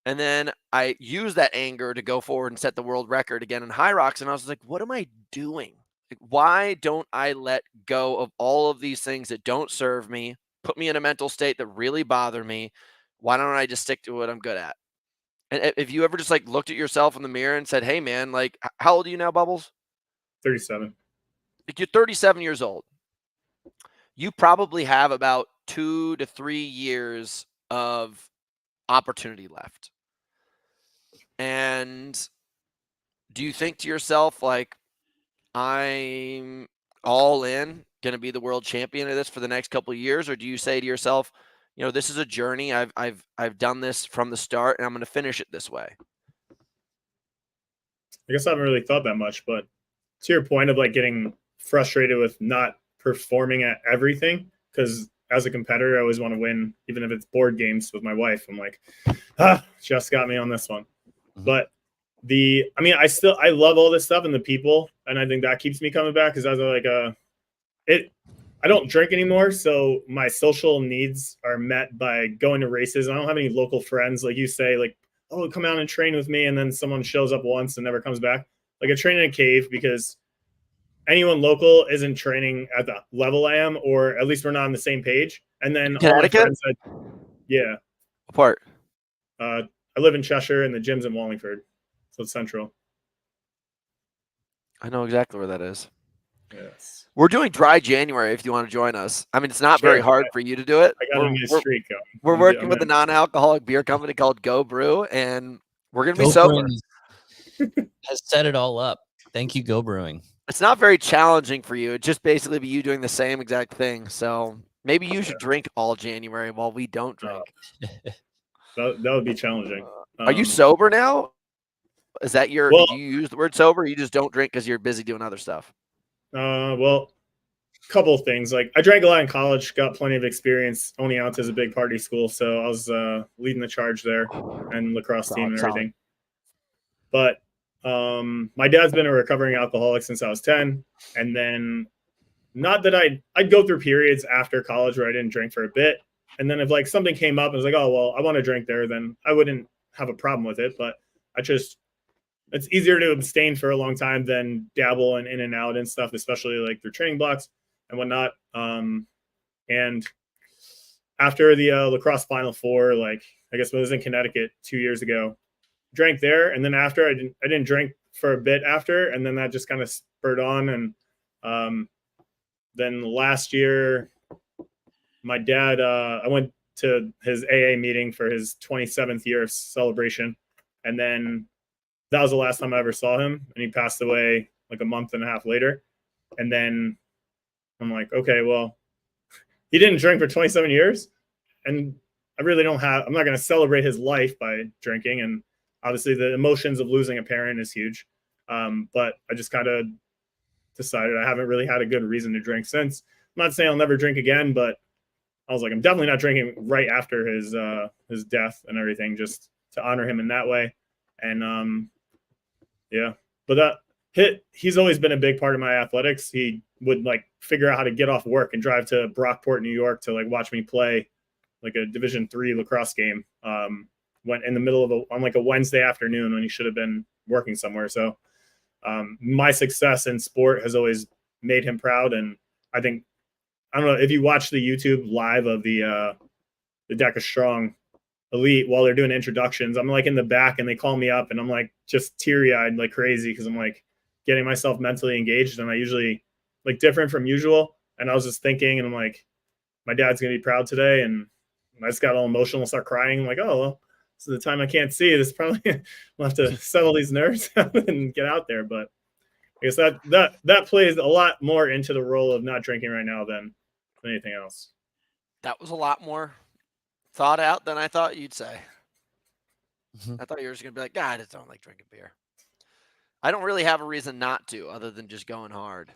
And then I used that anger to go forward and set the world record again in high rocks. And I was like, what am I doing? Like, why don't I let go of all of these things that don't serve me, put me in a mental state that really bother me? Why don't I just stick to what I'm good at? And if you ever just like looked at yourself in the mirror and said, hey man, like, how old are you now, Bubbles? 37. Like, you're 37 years old. You probably have about 2 to 3 years of opportunity left. And do you think to yourself, like, I'm all in, going to be the world champion of this for the next couple of years? Or do you say to yourself, you know, this is a journey. I've done this from the start and I'm going to finish it this way? I guess I haven't really thought that much, but to your point of like getting frustrated with not performing at everything, because as a competitor, I always want to win, even if it's board games with my wife. I'm like, just got me on this one. Mm-hmm. But I love all this stuff and the people, and I think that keeps me coming back because I was like, I don't drink anymore, so my social needs are met by going to races. I don't have any local friends, like you say, like, oh, come out and train with me, and then someone shows up once and never comes back. Like, I train in a cave because anyone local isn't training at the level I am, or at least we're not on the same page. And then all my friends yeah. What part? I live in Cheshire and the gym's in Wallingford. So it's central. I know exactly where that is. Yes. We're doing dry January if you want to join us. I mean, it's not very hard for you to do it. I got a new streak going. We're working with a non-alcoholic beer company called Go Brew, and we're going to be sober. Has set it all up. Thank you, Go Brewing. It's not very challenging for you. It'd just basically be you doing the same exact thing. So Maybe you should drink all January while we don't drink. That would be challenging. Are you sober now? Is that your? Well, Do you use the word sober? Or you just don't drink because you're busy doing other stuff. Well, couple of things. Like I drank a lot in college, got plenty of experience. Owning out is a big party school, so I was leading the charge there and lacrosse team and everything. But my dad's been a recovering alcoholic since I was 10, and then not that I'd go through periods after college where I didn't drink for a bit, and then if like something came up and was like, oh well, I want to drink there, then I wouldn't have a problem with it. But it's easier to abstain for a long time than dabble and in and out and stuff, especially like through training blocks and whatnot. And after the lacrosse Final Four, like I guess it was in Connecticut 2 years ago, drank there, and then after I didn't drink for a bit after, and then that just kind of spurred on. And then last year, my dad, I went to his AA meeting for his 27th year of celebration, and then that was the last time I ever saw him, and he passed away like a month and a half later. And then I'm like, okay, well, he didn't drink for 27 years, and I'm not going to celebrate his life by drinking. And obviously the emotions of losing a parent is huge. But I just kind of decided I haven't really had a good reason to drink since. I'm not saying I'll never drink again, but I was like, I'm definitely not drinking right after his death and everything, just to honor him in that way. And yeah, but he's always been a big part of my athletics. He would like figure out how to get off work and drive to Brockport, New York to like watch me play like a Division III lacrosse game. Went in the middle of on like a Wednesday afternoon when he should have been working somewhere. So my success in sport has always made him proud. And I don't know if you watch the YouTube live of the Deka Strong Elite while they're doing introductions, I'm like in the back and they call me up and I'm like just teary-eyed like crazy because I'm like getting myself mentally engaged, and I usually like different from usual. And I was just thinking, and I'm like, my dad's gonna be proud today, and I just got all emotional and start crying. I'm like, oh well, this is the time I can't see. This probably I'll have to settle these nerves and get out there. But I guess that plays a lot more into the role of not drinking right now than anything else. That was a lot more thought out than I thought you'd say. I thought you were just going to be like, God, I just don't like drinking beer. I don't really have a reason not to other than just going hard.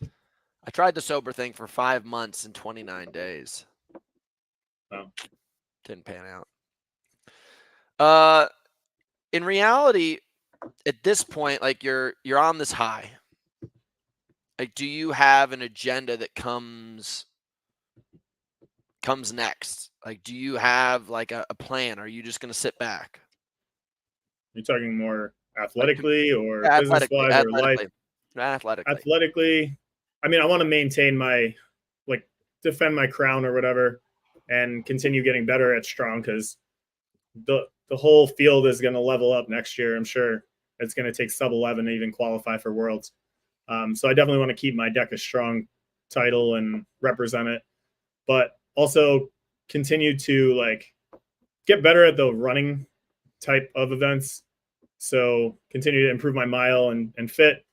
I tried the sober thing for 5 months and 29 days. Oh. Didn't pan out. In reality, at this point, like you're on this high. Like, do you have an agenda that comes next? Like, do you have like a plan? Or are you just going to sit back? You're talking more athletically or business-wise or life? Athletically. I mean, I want to maintain defend my crown or whatever and continue getting better at strong, because the whole field is going to level up next year. I'm sure it's going to take sub 11 to even qualify for Worlds. So I definitely want to keep my Deka Strong title and represent it, but also continue to like get better at the running type of events. So continue to improve my mile and fit,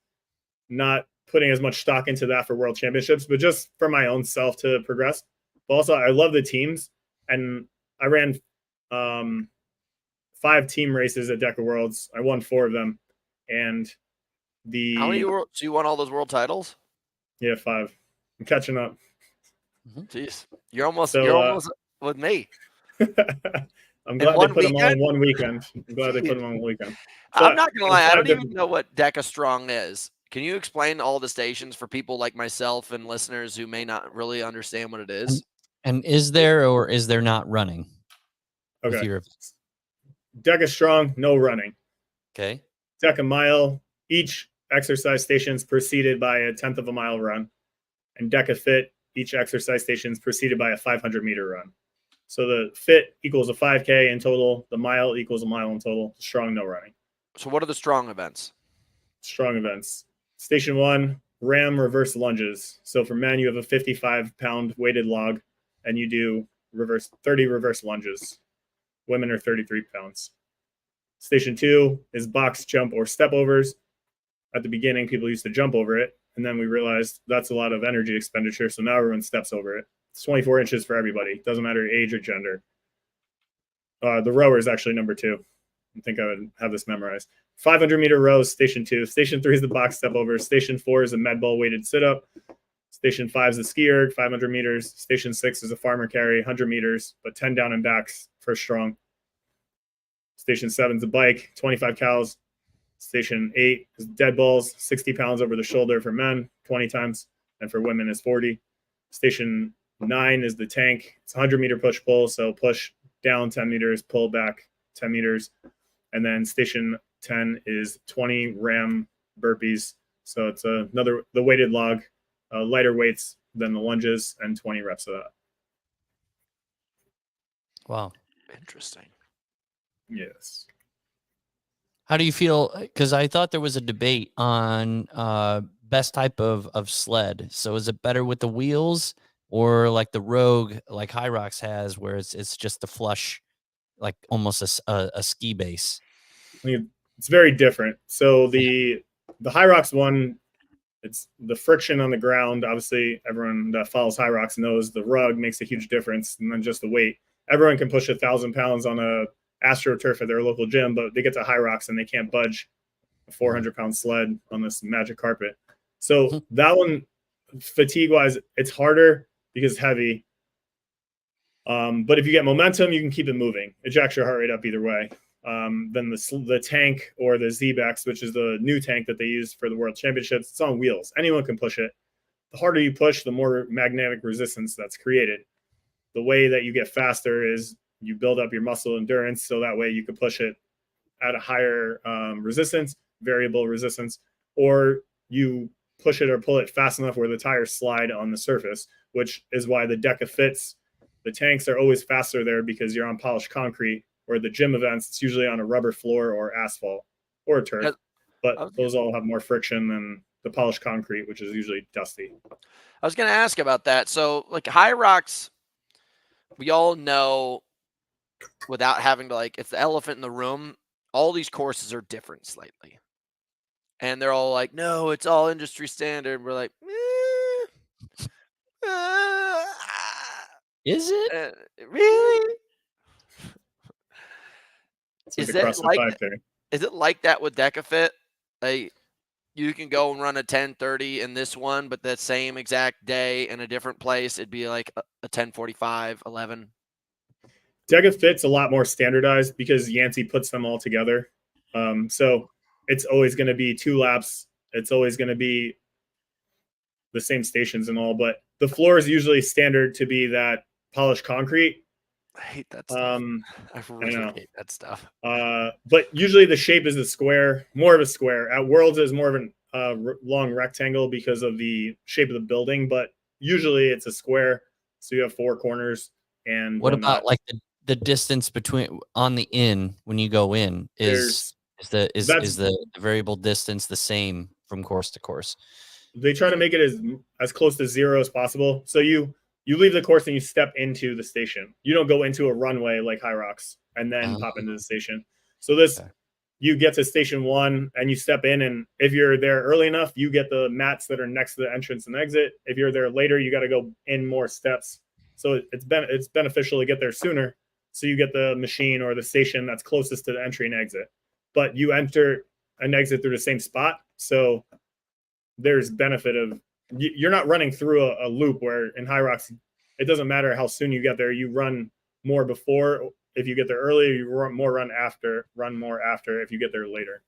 not putting as much stock into that for world championships, but just for my own self to progress. But also I love the teams, and I ran 5 team races at Deka Worlds. I won 4 of them. And how many so you won all those world titles? Yeah, 5. I'm catching up. Jeez, you're almost with me. I'm glad they put them all in one weekend. I'm glad they put them on one weekend. So I'm not gonna lie, I don't even know what Deka Strong is. Can you explain all the stations for people like myself and listeners who may not really understand what it is? And is there or is there not running? Okay. Deka Strong, no running. Okay. Deka Mile, each exercise station is preceded by a 1/10 of a mile run. And Deka Fit, each exercise station is preceded by a 500-meter run. So the fit equals a 5K in total. The mile equals a mile in total. Strong, no running. So what are the strong events? Strong events. Station 1, ram reverse lunges. So for men, you have a 55-pound weighted log, and you do 30 reverse lunges. Women are 33 pounds. Station 2 is box jump or step overs. At the beginning, people used to jump over it, And then we realized that's a lot of energy expenditure. So now everyone steps over it. It's 24 inches for everybody. Doesn't matter age or gender. The rower is actually number 2. I think I would have this memorized. 500-meter rows, station 2. Station 3 is the box step over. Station 4 is a med ball weighted sit up. Station 5 is the ski erg, 500 meters. Station 6 is a farmer carry, 100 meters, but 10 down and backs for strong. Station 7 is a bike, 25 cals. Station 8 is dead balls, 60 pounds over the shoulder for men, 20 times, and for women is 40. Station 9 is the tank. It's 100-meter push-pull, so push down 10 meters, pull back 10 meters. And then station 10 is 20 ram burpees. So it's the weighted log, lighter weights than the lunges, and 20 reps of that. Wow. Interesting. Yes. How do you feel? Because I thought there was a debate on best type of sled. So is it better with the wheels or like the Rogue, like High Rocks has, where it's just the flush, like almost a ski base? I mean, it's very different. So the High Rocks one, it's the friction on the ground. Obviously, everyone that follows High Rocks knows the rug makes a huge difference, and then just the weight. Everyone can push 1,000 pounds on a AstroTurf at their local gym, but they get to High Rocks and they can't budge a 400-pound sled on this magic carpet. So that one, fatigue-wise, it's harder because it's heavy. But if you get momentum, you can keep it moving. It jacks your heart rate up either way. Then the tank or the Z-Bex, which is the new tank that they use for the World Championships, it's on wheels. Anyone can push it. The harder you push, the more magnetic resistance that's created. The way that you get faster is you build up your muscle endurance, so that way you can push it at a higher resistance, variable resistance, or you push it or pull it fast enough where the tires slide on the surface, which is why the Deka Fits, the tanks are always faster there because you're on polished concrete, or the gym events, it's usually on a rubber floor or asphalt or turf. But those all have more friction than the polished concrete, which is usually dusty. I was going to ask about that. So, like High Rocks, we all know without having to, like, it's the elephant in the room. All these courses are different slightly. And they're all like, no, it's all industry standard. We're like, Is it? Really? Is it like that with Deka Fit? Like, you can go and run a 10:30 in this one, but that same exact day in a different place, it'd be like a 10:45, 11. Deka Fit's a lot more standardized because Yancey puts them all together. So it's always going to be 2 laps. It's always going to be the same stations and all, but the floor is usually standard to be that polished concrete. I hate that stuff. I really hate that stuff. But usually the shape is a square, more of a square. At Worlds is more of a long rectangle because of the shape of the building, but usually it's a square. So you have 4 corners. And what about like the distance between on the in when you go in is the variable distance the same from course to course? They try to make it as close to 0 as possible. So you leave the course and you step into the station. You don't go into a runway like High Rocks and then pop into the station. So you get to station 1 and you step in, and if you're there early enough, you get the mats that are next to the entrance and exit. If you're there later, you got to go in more steps. So it's beneficial to get there sooner. So you get the machine or the station that's closest to the entry and exit. But you enter and exit through the same spot. So there's benefit of you're not running through a loop where in High Rocks, it doesn't matter how soon you get there. You run more before. If you get there early, you run more after if you get there later.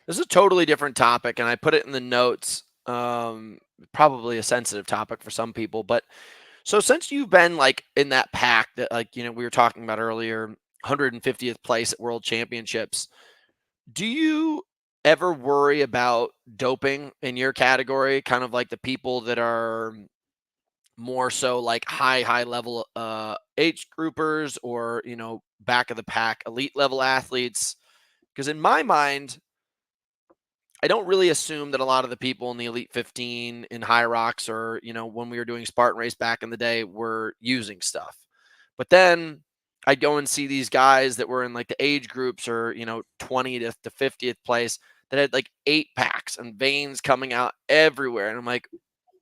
This is a totally different topic, and I put it in the notes. Probably a sensitive topic for some people, but so since you've been like in that pack that, like, we were talking about earlier, 150th place at World Championships, do you ever worry about doping in your category? Kind of like the people that are more so like high level age groupers, or back of the pack elite level athletes? Because in my mind, I don't really assume that a lot of the people in the Elite 15 in High Rocks, or when we were doing Spartan Race back in the day, were using stuff. But then I'd go and see these guys that were in like the age groups, or 20th to 50th place, that had like 8 packs and veins coming out everywhere. And I'm like,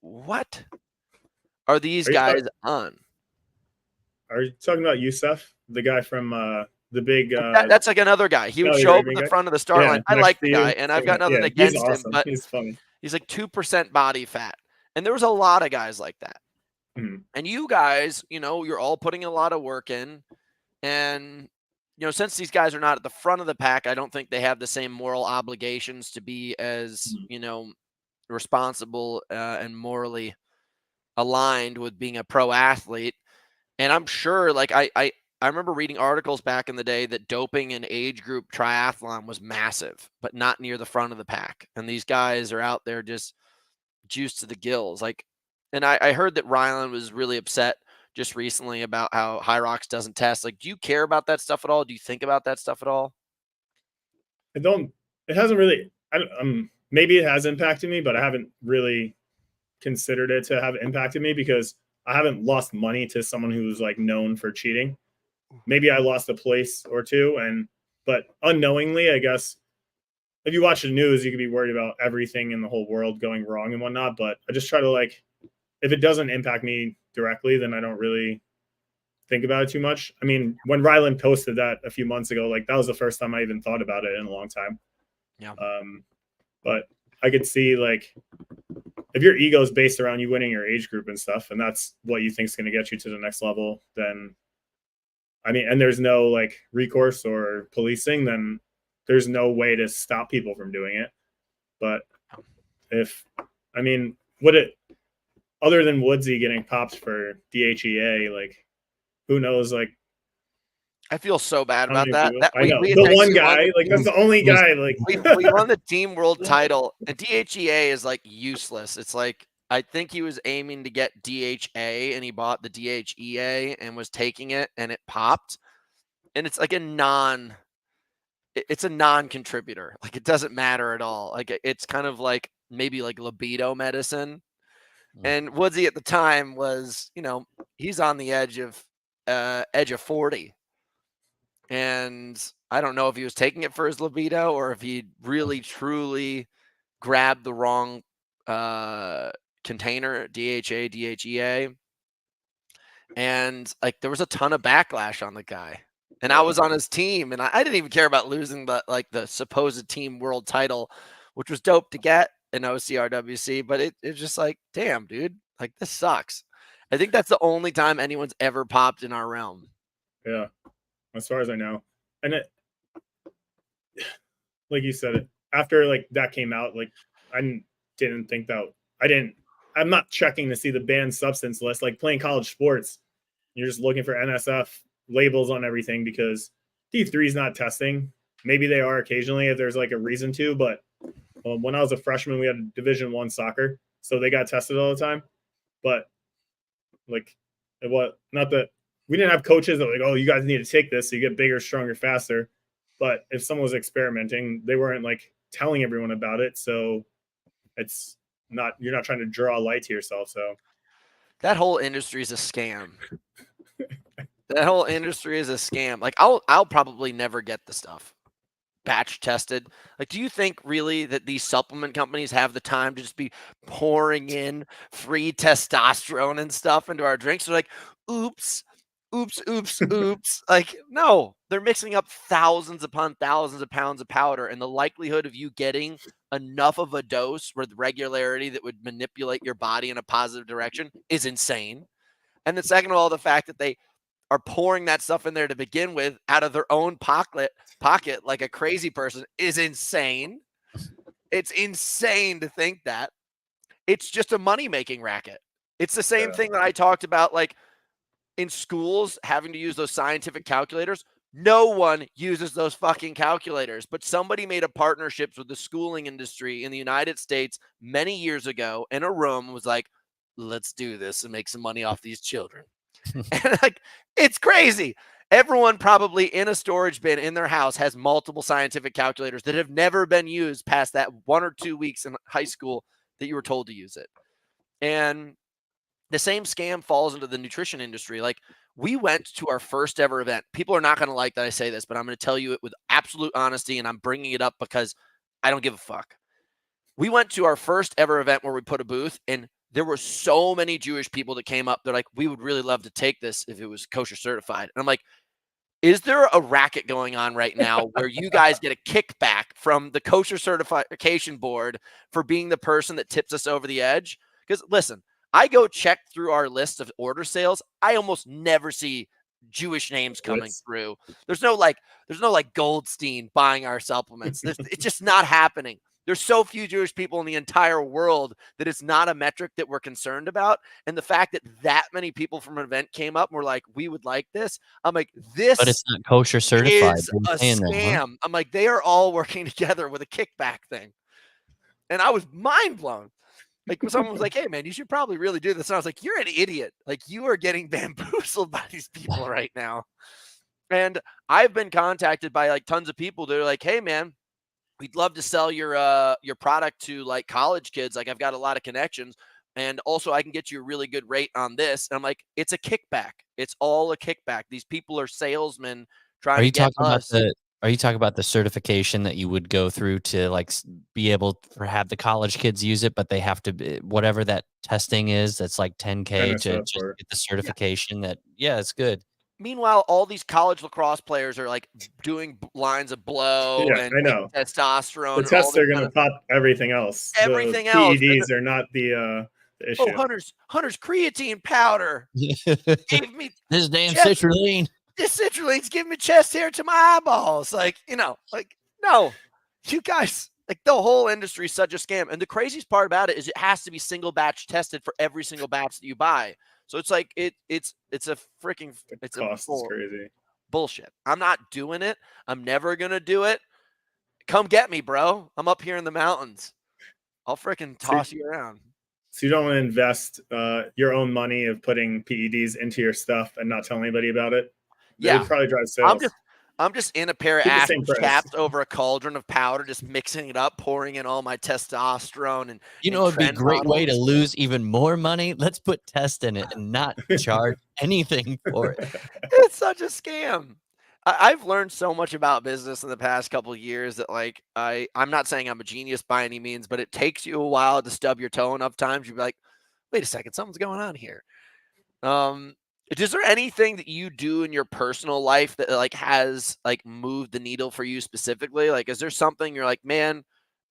what are these guys on? Are you talking about Youssef, the guy from the big? That's like another guy. He would show up at the front of the start line. I like the guy, and I've got nothing against he's awesome. him, but he's funny. He's like 2% body fat. And there was a lot of guys like that. Mhm. And you guys, you know, you're all putting a lot of work in. And, you know, since these guys are not at the front of the pack, I don't think they have the same moral obligations to be as, you know, responsible and morally aligned with being a pro athlete. And I'm sure, like, I remember reading articles back in the day that doping in age group triathlon was massive, but not near the front of the pack. And these guys are out there just juiced to the gills. Like, and I heard that Ryland was really upset just recently about how Hyrox doesn't test. Like, do you care about that stuff at all? Do you think about that stuff at all? It hasn't really, maybe it has impacted me, but I haven't really considered it to have impacted me because I haven't lost money to someone who's like known for cheating. Maybe I lost a place or two, but unknowingly, I guess if you watch the news, you could be worried about everything in the whole world going wrong and whatnot. But I just try to, like, if it doesn't impact me directly, then I don't really think about it too much. I mean, when Ryland posted that a few months ago, like that was the first time I even thought about it in a long time. Yeah. But I could see, like, if your ego is based around you winning your age group and stuff, and that's what you think is going to get you to the next level, then, I mean, and there's no like recourse or policing, then there's no way to stop people from doing it. But other than Woodsy getting popped for DHEA, like, who knows? Like, I feel so bad about that. I know. We the one guy, like, that's the only guy, like. we won the team world title, and DHEA is like useless. It's like, I think he was aiming to get DHA, and he bought the DHEA and was taking it, and it popped. And it's like a non-contributor. Like, it doesn't matter at all. Like, it's kind of like maybe like libido medicine. And Woodsy at the time was, you know, he's on the edge of 40. And I don't know if he was taking it for his libido or if he really truly grabbed the wrong container, DHA, DHEA. And like, there was a ton of backlash on the guy. And I was on his team, and I didn't even care about losing the supposed team world title, which was dope to get in OCRWC. But it's just like, damn, dude, like, this sucks. I think that's the only time anyone's ever popped in our realm. Yeah, as far as I know. And it, like you said, after like that came out, like, I didn't think that I'm not checking to see the banned substance list, like playing college sports. You're just looking for NSF labels on everything because D3 is not testing. Maybe they are occasionally if there's like a reason to, but when I was a freshman, we had Division I soccer, so they got tested all the time. But like, it was not that we didn't have coaches that were like, oh, you guys need to take this so you get bigger, stronger, faster. But if someone was experimenting, they weren't like telling everyone about it. So it's not, you're not trying to draw a light to yourself. So that whole industry is a scam. That whole industry is a scam. Like, I'll probably never get the stuff batch tested. Like, do you think really that these supplement companies have the time to just be pouring in free testosterone and stuff into our drinks? They're like, oops. Like, no, they're mixing up thousands upon thousands of pounds of powder, and the likelihood of you getting enough of a dose with regularity that would manipulate your body in a positive direction is insane. And then second of all, the fact that they are pouring that stuff in there to begin with out of their own pocket like a crazy person is insane. It's insane to think that. It's just a money-making racket. It's the same thing that I talked about, like, in schools having to use those scientific calculators. No one uses those fucking calculators, but somebody made a partnership with the schooling industry in the United States many years ago in a room, was like, let's do this and make some money off these children. And like, it's crazy. Everyone probably in a storage bin in their house has multiple scientific calculators that have never been used past that 1 or 2 weeks in high school that you were told to use it. And the same scam falls into the nutrition industry. Like, we went to our first ever event. People are not going to like that I say this, but I'm going to tell you it with absolute honesty, and I'm bringing it up because I don't give a fuck. We went to our first ever event where we put a booth, and there were so many Jewish people that came up. They're like, we would really love to take this if it was kosher certified. And I'm like, is there a racket going on right now where you guys get a kickback from the kosher certification board for being the person that tips us over the edge? Because listen, I go check through our list of order sales. I almost never see Jewish names coming through. There's no like Goldstein buying our supplements. It's just not happening. There's so few Jewish people in the entire world that it's not a metric that we're concerned about. And the fact that many people from an event came up and were like, we would like this. I'm like, this But it's not kosher certified. is You're a saying that, huh? scam. I'm like, they are all working together with a kickback thing. And I was mind blown. Like someone was like, hey man, you should probably really do this. And I was like, you're an idiot. Like you are getting bamboozled by these people right now. And I've been contacted by like tons of people that are like, hey man, we'd love to sell your product to like college kids. Like I've got a lot of connections, and also I can get you a really good rate on this. And I'm like, it's a kickback. It's all a kickback. These people are salesmen trying to get us. Are you talking about the certification that you would go through to like be able to have the college kids use it, but they have to whatever that testing is, that's like 10K to just get the certification that, yeah, it's good. Meanwhile, all these college lacrosse players are like doing lines of blow and I know. testosterone. The tests are going to pop everything else. Everything the else. PEDs are not the issue. Oh, Hunter's creatine powder gave me this damn citrulline. This citruline's giving me chest hair to my eyeballs. Like, like, no, you guys, like the whole industry is such a scam. And the craziest part about it is it has to be single batch tested for every single batch that you buy. So it's like it's a freaking cost is crazy bullshit. I'm not doing it. I'm never gonna do it. Come get me, bro. I'm up here in the mountains. I'll freaking toss you around. So you don't want to invest your own money of putting PEDs into your stuff and not tell anybody about it. Yeah, it would probably drive sales. I'm just in a pair of Aspen chaps over a cauldron of powder, just mixing it up, pouring in all my testosterone and it'd be a great way to lose even more money. Let's put test in it and not charge anything for it. It's such a scam. I've learned so much about business in the past couple of years that like I'm not saying I'm a genius by any means, but it takes you a while to stub your toe enough times. You'd be like, wait a second, something's going on here. Is there anything that you do in your personal life that like has like moved the needle for you specifically? Like, is there something you're like, man,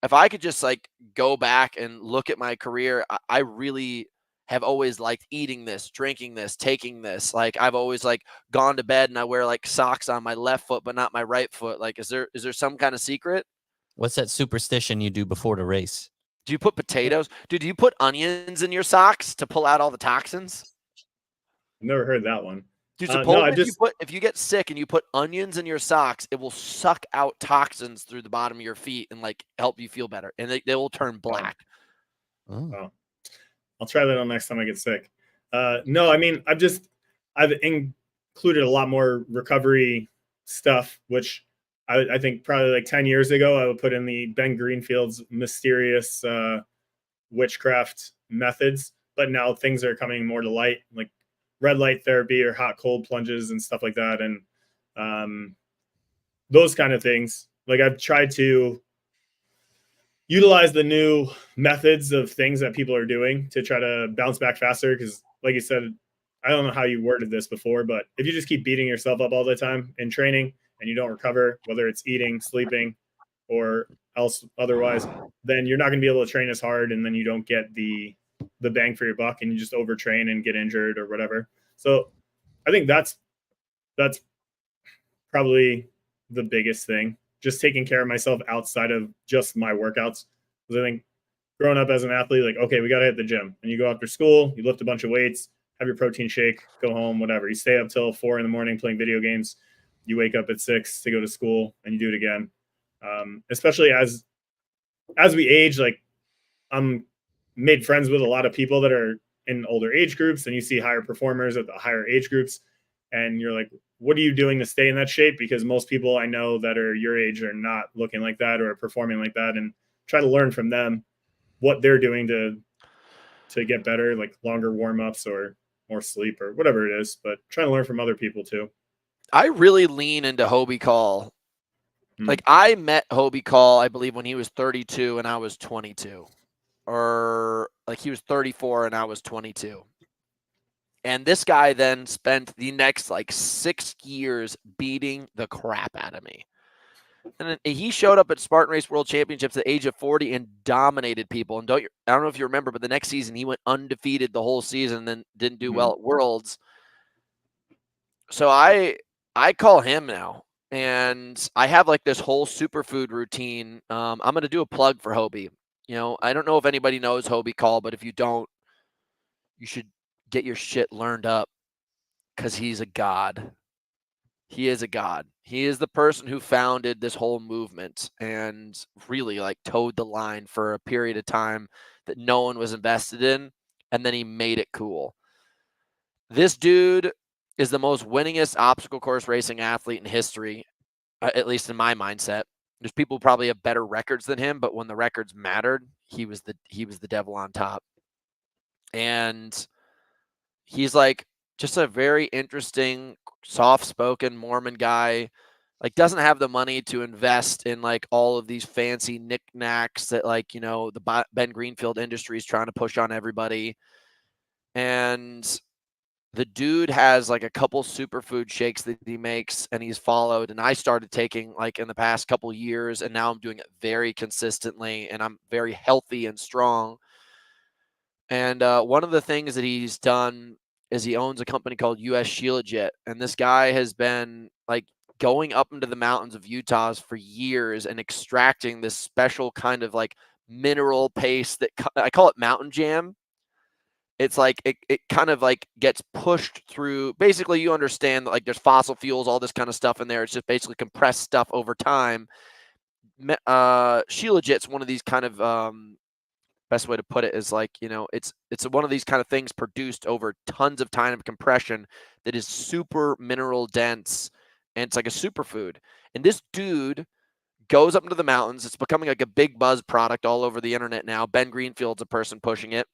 if I could just like go back and look at my career, I really have always liked eating this, drinking this, taking this. Like I've always like gone to bed and I wear like socks on my left foot, but not my right foot. Like, is there some kind of secret? What's that superstition you do before the race? Do you put potatoes? Dude, do you put onions in your socks to pull out all the toxins? Never heard that one. Dude, supposedly if you get sick and you put onions in your socks, it will suck out toxins through the bottom of your feet and like help you feel better, and they will turn black. Oh. I'll try that on next time I get sick. No, I mean I've included a lot more recovery stuff, which I think probably like 10 years ago I would put in the Ben Greenfield's mysterious witchcraft methods, but now things are coming more to light, like red light therapy or hot cold plunges and stuff like that. And those kind of things. Like I've tried to utilize the new methods of things that people are doing to try to bounce back faster. Because like you said, I don't know how you worded this before, but if you just keep beating yourself up all the time in training and you don't recover, whether it's eating, sleeping, or otherwise, then you're not going to be able to train as hard. And then you don't get the bang for your buck and you just overtrain and get injured or whatever. So I think that's probably the biggest thing, just taking care of myself outside of just my workouts. Because I think growing up as an athlete, like, okay, we got to hit the gym, and you go after school, you lift a bunch of weights, have your protein shake, go home, whatever. You stay up till 4 a.m. playing video games. You wake up at 6 to go to school and you do it again. Especially as we age, like I'm made friends with a lot of people that are in older age groups, and you see higher performers at the higher age groups. And you're like, what are you doing to stay in that shape? Because most people I know that are your age are not looking like that or performing like that, and try to learn from them what they're doing to get better, like longer warm-ups or more sleep or whatever it is, but trying to learn from other people too. I really lean into Hobie Call Like I met Hobie Call, I believe, when he was 32 and I was 22, or like he was 34 and I was 22. And this guy then spent the next like 6 years beating the crap out of me. And then he showed up at Spartan Race World Championships at the age of 40 and dominated people. And I don't know if you remember, but the next season he went undefeated the whole season and then didn't do well at Worlds. So I call him now. And I have like this whole superfood routine. I'm going to do a plug for Hobie. You know, I don't know if anybody knows Hobie Call, but if you don't, you should get your shit learned up because he's a god. He is a god. He is the person who founded this whole movement and really like towed the line for a period of time that no one was invested in. And then he made it cool. This dude is the most winningest obstacle course racing athlete in history, at least in my mindset. There's people who probably have better records than him, but when the records mattered, he was the devil on top. And he's like just a very interesting, soft-spoken Mormon guy. Like doesn't have the money to invest in like all of these fancy knickknacks that like, you know, the Ben Greenfield industry is trying to push on everybody. And the dude has like a couple superfood shakes that he makes and he's followed. And I started taking like in the past couple years and now I'm doing it very consistently and I'm very healthy and strong. And one of the things that he's done is he owns a company called US Shilajit. And this guy has been like going up into the mountains of Utah for years and extracting this special kind of like mineral paste that I call it mountain jam. It's like it kind of like gets pushed through. Basically, you understand that like there's fossil fuels, all this kind of stuff in there. It's just basically compressed stuff over time. Shilajit's one of these kind of best way to put it is like, you know, it's one of these kind of things produced over tons of time of compression that is super mineral dense and it's like a superfood. And this dude goes up into the mountains. It's becoming like a big buzz product all over the internet now. Ben Greenfield's a person pushing it.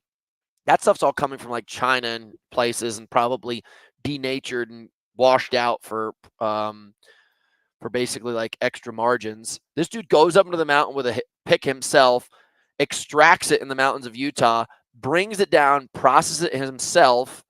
That stuff's all coming from like China and places and probably denatured and washed out for basically like extra margins. This dude goes up into the mountain with a pick himself, extracts it in the mountains of Utah, brings it down, processes it himself,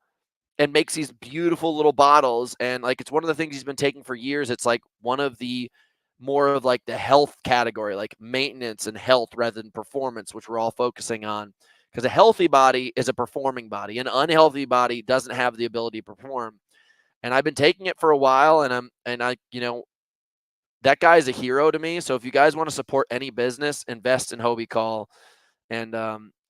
and makes these beautiful little bottles. And like it's one of the things he's been taking for years. It's like one of the more of like the health category, like maintenance and health rather than performance, which we're all focusing on. Because a healthy body is a performing body. An unhealthy body doesn't have the ability to perform. And I've been taking it for a while, and I, you know, that guy is a hero to me. So if you guys want to support any business, invest in Hobie Call and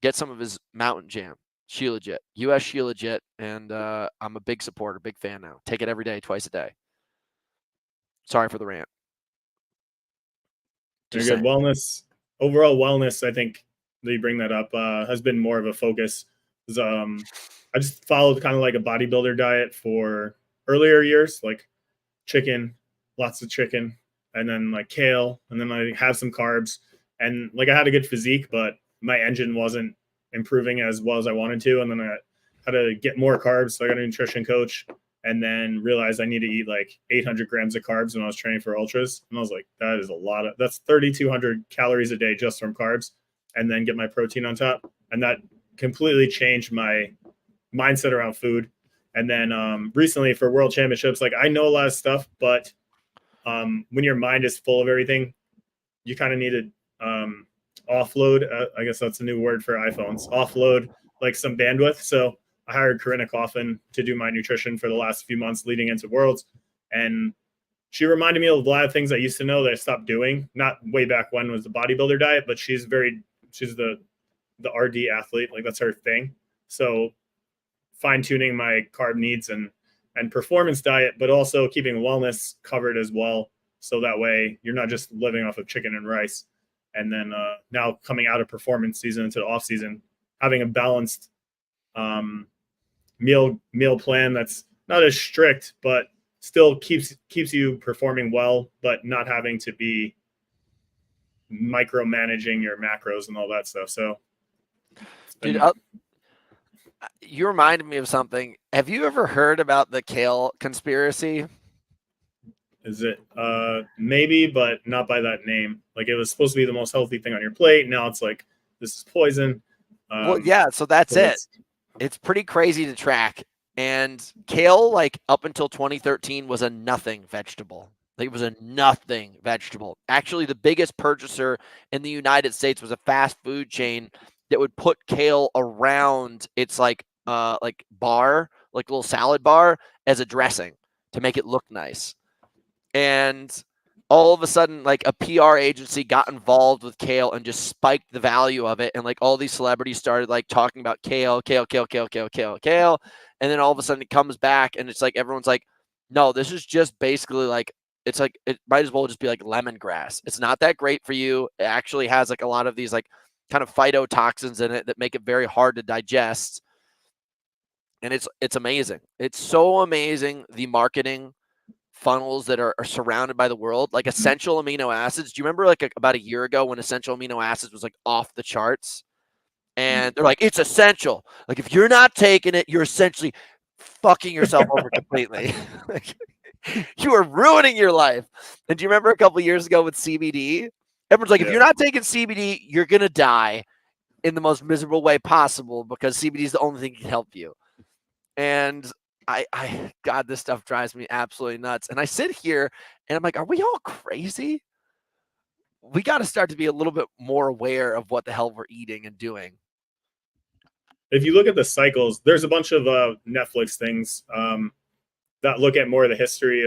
get some of his mountain jam. Shilajit, US Shilajit, and I'm a big supporter, big fan now. Take it every day, twice a day. Sorry for the rant. Very good. Wellness, overall wellness, I think that you bring that up has been more of a focus. I just followed kind of like a bodybuilder diet for earlier years, like chicken, lots of chicken, and then like kale, and then I have some carbs. And like I had a good physique, but my engine wasn't improving as well as I wanted to. And then I had to get more carbs. So I got a nutrition coach and then realized I need to eat like 800 grams of carbs when I was training for ultras. And I was like, that is a lot of, that's 3,200 calories a day just from carbs, and then get my protein on top. And that completely changed my mindset around food. And then recently for world championships, like I know a lot of stuff, but when your mind is full of everything, you kind of need to offload. I guess that's a new word for iPhones. Offload like some bandwidth. So I hired Corinna Coffin to do my nutrition for the last few months leading into Worlds, and she reminded me of a lot of things I used to know that I stopped doing. Not way back when was the bodybuilder diet, but she's the RD athlete, like that's her thing. So fine tuning my carb needs and performance diet, but also keeping wellness covered as well. So that way you're not just living off of chicken and rice. And then now coming out of performance season into the off season, having a balanced meal plan that's not as strict, but still keeps you performing well, but not having to be micromanaging your macros and all that stuff. So, dude, you reminded me of something. Have you ever heard about the kale conspiracy? Is it? Maybe, but not by that name. Like it was supposed to be the most healthy thing on your plate. Now it's like this is poison. Well, yeah, so that's but it. It's pretty crazy to track. And kale, like up until 2013, was a nothing vegetable. Like, it was a nothing vegetable. Actually, the biggest purchaser in the United States was a fast food chain that would put kale around its like bar, like little salad bar, as a dressing to make it look nice. And all of a sudden, like a PR agency got involved with kale and just spiked the value of it. And like all these celebrities started like talking about kale. And then all of a sudden it comes back and it's like everyone's like, no, this is just basically like, it's like, it might as well just be like lemongrass. It's not that great for you. It actually has like a lot of these like kind of phytotoxins in it that make it very hard to digest. And it's amazing. It's so amazing, the marketing funnels that are surrounded by the world, like essential amino acids. Do you remember like about a year ago when essential amino acids was like off the charts? And they're like, it's essential. Like if you're not taking it, you're essentially fucking yourself over completely. Like, you are ruining your life. And do you remember a couple of years ago with CBD? Everyone's like, if you're not taking CBD, you're gonna die in the most miserable way possible because CBD is the only thing that can help you. And God, this stuff drives me absolutely nuts. And I sit here and I'm like, are we all crazy? We got to start to be a little bit more aware of what the hell we're eating and doing. If you look at the cycles, there's a bunch of Netflix things that look at more of the history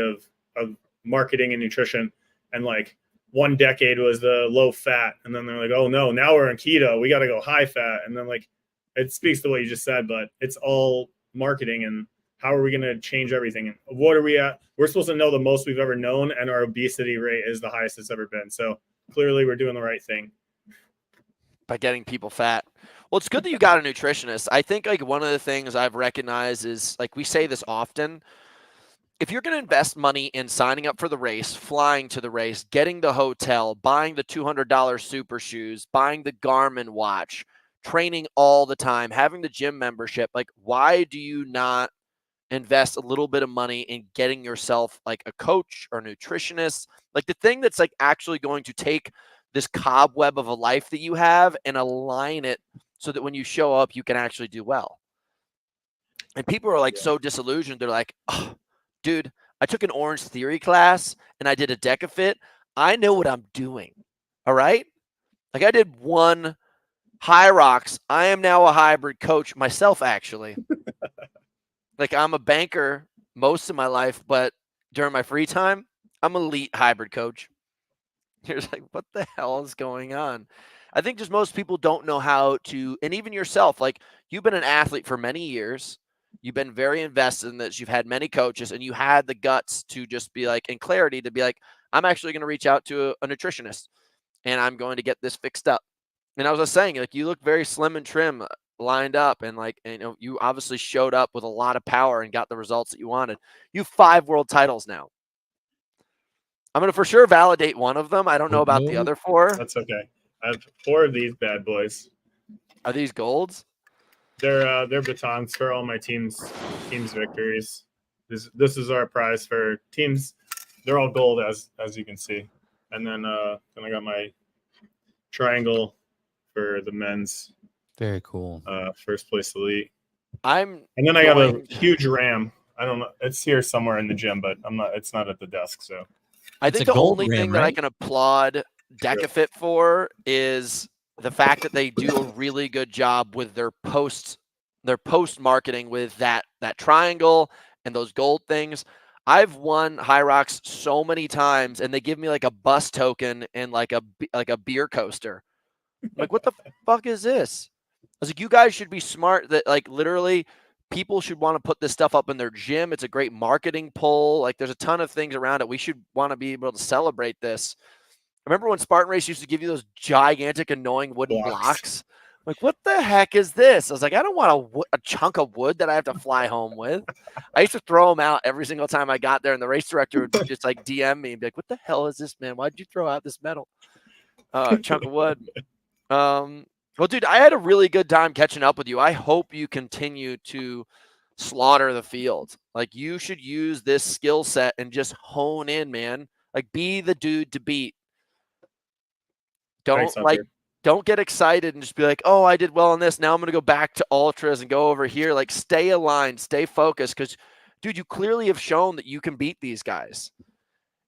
of marketing and nutrition. And like one decade was the low fat. And then they're like, oh no, now we're in keto. We got to go high fat. And then like, it speaks to what you just said, but it's all marketing. And how are we going to change everything? And what are we at? We're supposed to know the most we've ever known, and our obesity rate is the highest it's ever been. So clearly we're doing the right thing by getting people fat. Well, it's good that you got a nutritionist. I think like one of the things I've recognized is, like we say this often, if you're going to invest money in signing up for the race, flying to the race, getting the hotel, buying the $200 super shoes, buying the Garmin watch, training all the time, having the gym membership, like why do you not invest a little bit of money in getting yourself like a coach or nutritionist, like the thing that's like actually going to take this cobweb of a life that you have and align it so that when you show up, you can actually do well. And people are like so disillusioned. They're like, oh, dude, I took an Orange Theory class and I did a Deka Fit. I know what I'm doing. All right. Like I did one High Rocks. I am now a hybrid coach myself, actually. Like I'm a banker most of my life, but during my free time, I'm an elite hybrid coach. You're like, what the hell is going on? I think just most people don't know how to, and even yourself, like you've been an athlete for many years. You've been very invested in this. You've had many coaches and you had the guts to just be like, in clarity, to be like, I'm actually going to reach out to a nutritionist and I'm going to get this fixed up. And I was just saying, like, you look very slim and trim, lined up, and like, you know, you obviously showed up with a lot of power and got the results that you wanted. You have 5 world titles now. I'm going to for sure validate one of them. I don't know about the other 4. That's okay. I have 4 of these bad boys. Are these golds? They're batons for all my team's victories. This is our prize for teams. They're all gold as you can see. And then I got my triangle for the men's. Very cool. First place elite. And then I got a huge ram. I don't know. It's here somewhere in the gym, but it's not at the desk. So I think the only thing that I can applaud Deka Fit for is the fact that they do a really good job with their post marketing with that triangle and those gold things. I've won High Rocks so many times, and they give me like a bus token and like a beer coaster. I'm like, what the fuck is this? I was like, you guys should be smart that like literally people should want to put this stuff up in their gym. It's a great marketing pull. Like there's a ton of things around it. We should want to be able to celebrate this. Remember when Spartan Race used to give you those gigantic, annoying wooden blocks? Like, what the heck is this? I was like, I don't want a chunk of wood that I have to fly home with. I used to throw them out every single time I got there, and the race director would just like DM me and be like, what the hell is this, man? Why'd you throw out this metal chunk of wood? Well, dude, I had a really good time catching up with you. I hope you continue to slaughter the field. Like, you should use this skill set and just hone in, man. Like, be the dude to beat. Thanks, Don't get excited and just be like, oh, I did well on this. Now I'm going to go back to ultras and go over here. Like, stay aligned, stay focused. Because, dude, you clearly have shown that you can beat these guys.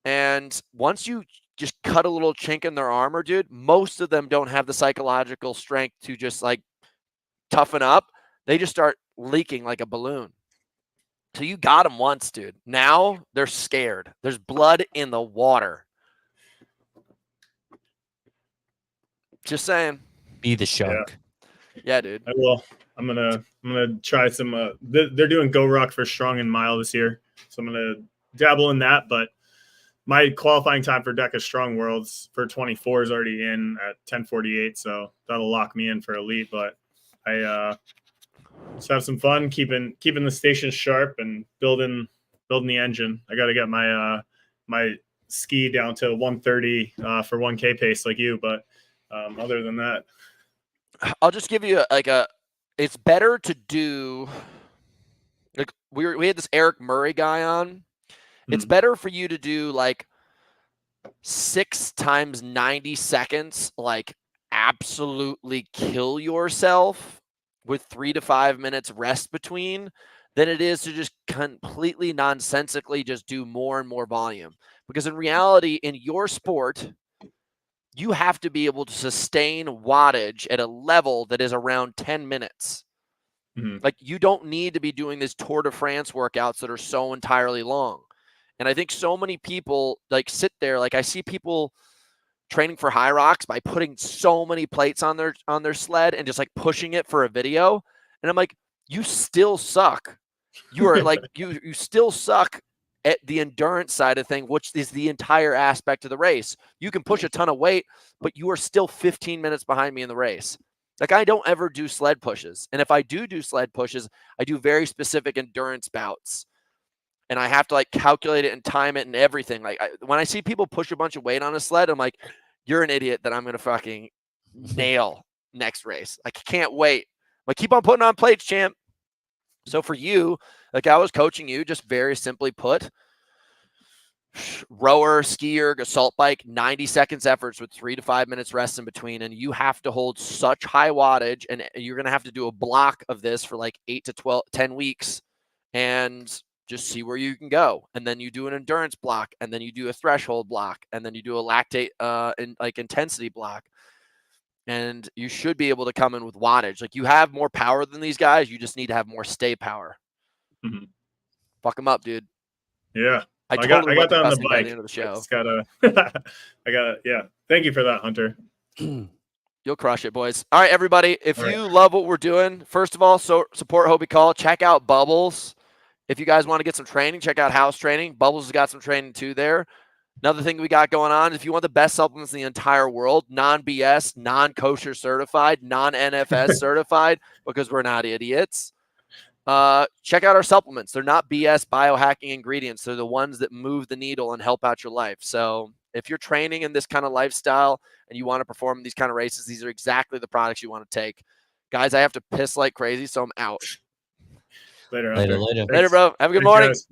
And once you just cut a little chink in their armor, dude, most of them don't have the psychological strength to just like toughen up. They just start leaking like a balloon. So you got them once, dude. Now they're scared. There's blood in the water. Just saying. Be the shark. Yeah, dude. I will. I'm gonna try some. They're doing Go Rock for Strong and Mile this year, so I'm gonna dabble in that. But my qualifying time for Deka Strong Worlds for 24 is already in at 10:48, so that'll lock me in for elite. But I just have some fun keeping the station sharp and building the engine. I got to get my my ski down to 130 for 1K pace like you, but other than that, I'll just give you it's better to do, like, we had this Eric Murray guy on. It's better for you to do like 6 times 90 seconds, like absolutely kill yourself with 3 to 5 minutes rest between, than it is to just completely nonsensically just do more and more volume. Because in reality, in your sport, you have to be able to sustain wattage at a level that is around 10 minutes. Like, you don't need to be doing these Tour de France workouts that are so entirely long. And I think so many people like sit there, like I see people training for high rocks by putting so many plates on their sled and just like pushing it for a video. And I'm like, you still suck. You are like, you still suck at the endurance side of thing, which is the entire aspect of the race. You can push a ton of weight, but you are still 15 minutes behind me in the race. Like, I don't ever do sled pushes. And if I do sled pushes, I do very specific endurance bouts. And I have to like calculate it and time it and everything. Like, when I see people push a bunch of weight on a sled, I'm like, you're an idiot that I'm going to fucking nail next race. Like, I can't wait. Like, keep on putting on plates, champ. So for you, like, I was coaching you, just very simply put, rower, skier, assault bike, 90 seconds efforts with 3 to 5 minutes rest in between. And you have to hold such high wattage, and you're going to have to do a block of this for like 8 to 10 weeks and just see where you can go. And then you do an endurance block, and then you do a threshold block, and then you do a lactate and like intensity block. And you should be able to come in with wattage. Like, you have more power than these guys. You just need to have more stay power. Fuck them up, dude. Yeah. I got that on the bike. By the end of the show. I just gotta, yeah. Thank you for that, Hunter. You'll crush it, boys. All right, everybody. If you love what we're doing, first of all, support Hobie Call. Check out Bubbles. If you guys want to get some training, check out House Training. Bubbles has got some training too there. Another thing we got going on, if you want the best supplements in the entire world, non-BS, non-kosher certified, non-NFS certified, because we're not idiots, check out our supplements. They're not BS biohacking ingredients. They're the ones that move the needle and help out your life. So if you're training in this kind of lifestyle and you want to perform in these kind of races, these are exactly the products you want to take. Guys, I have to piss like crazy, so I'm out. Later, Later. Later, bro. Have a good morning. Guys.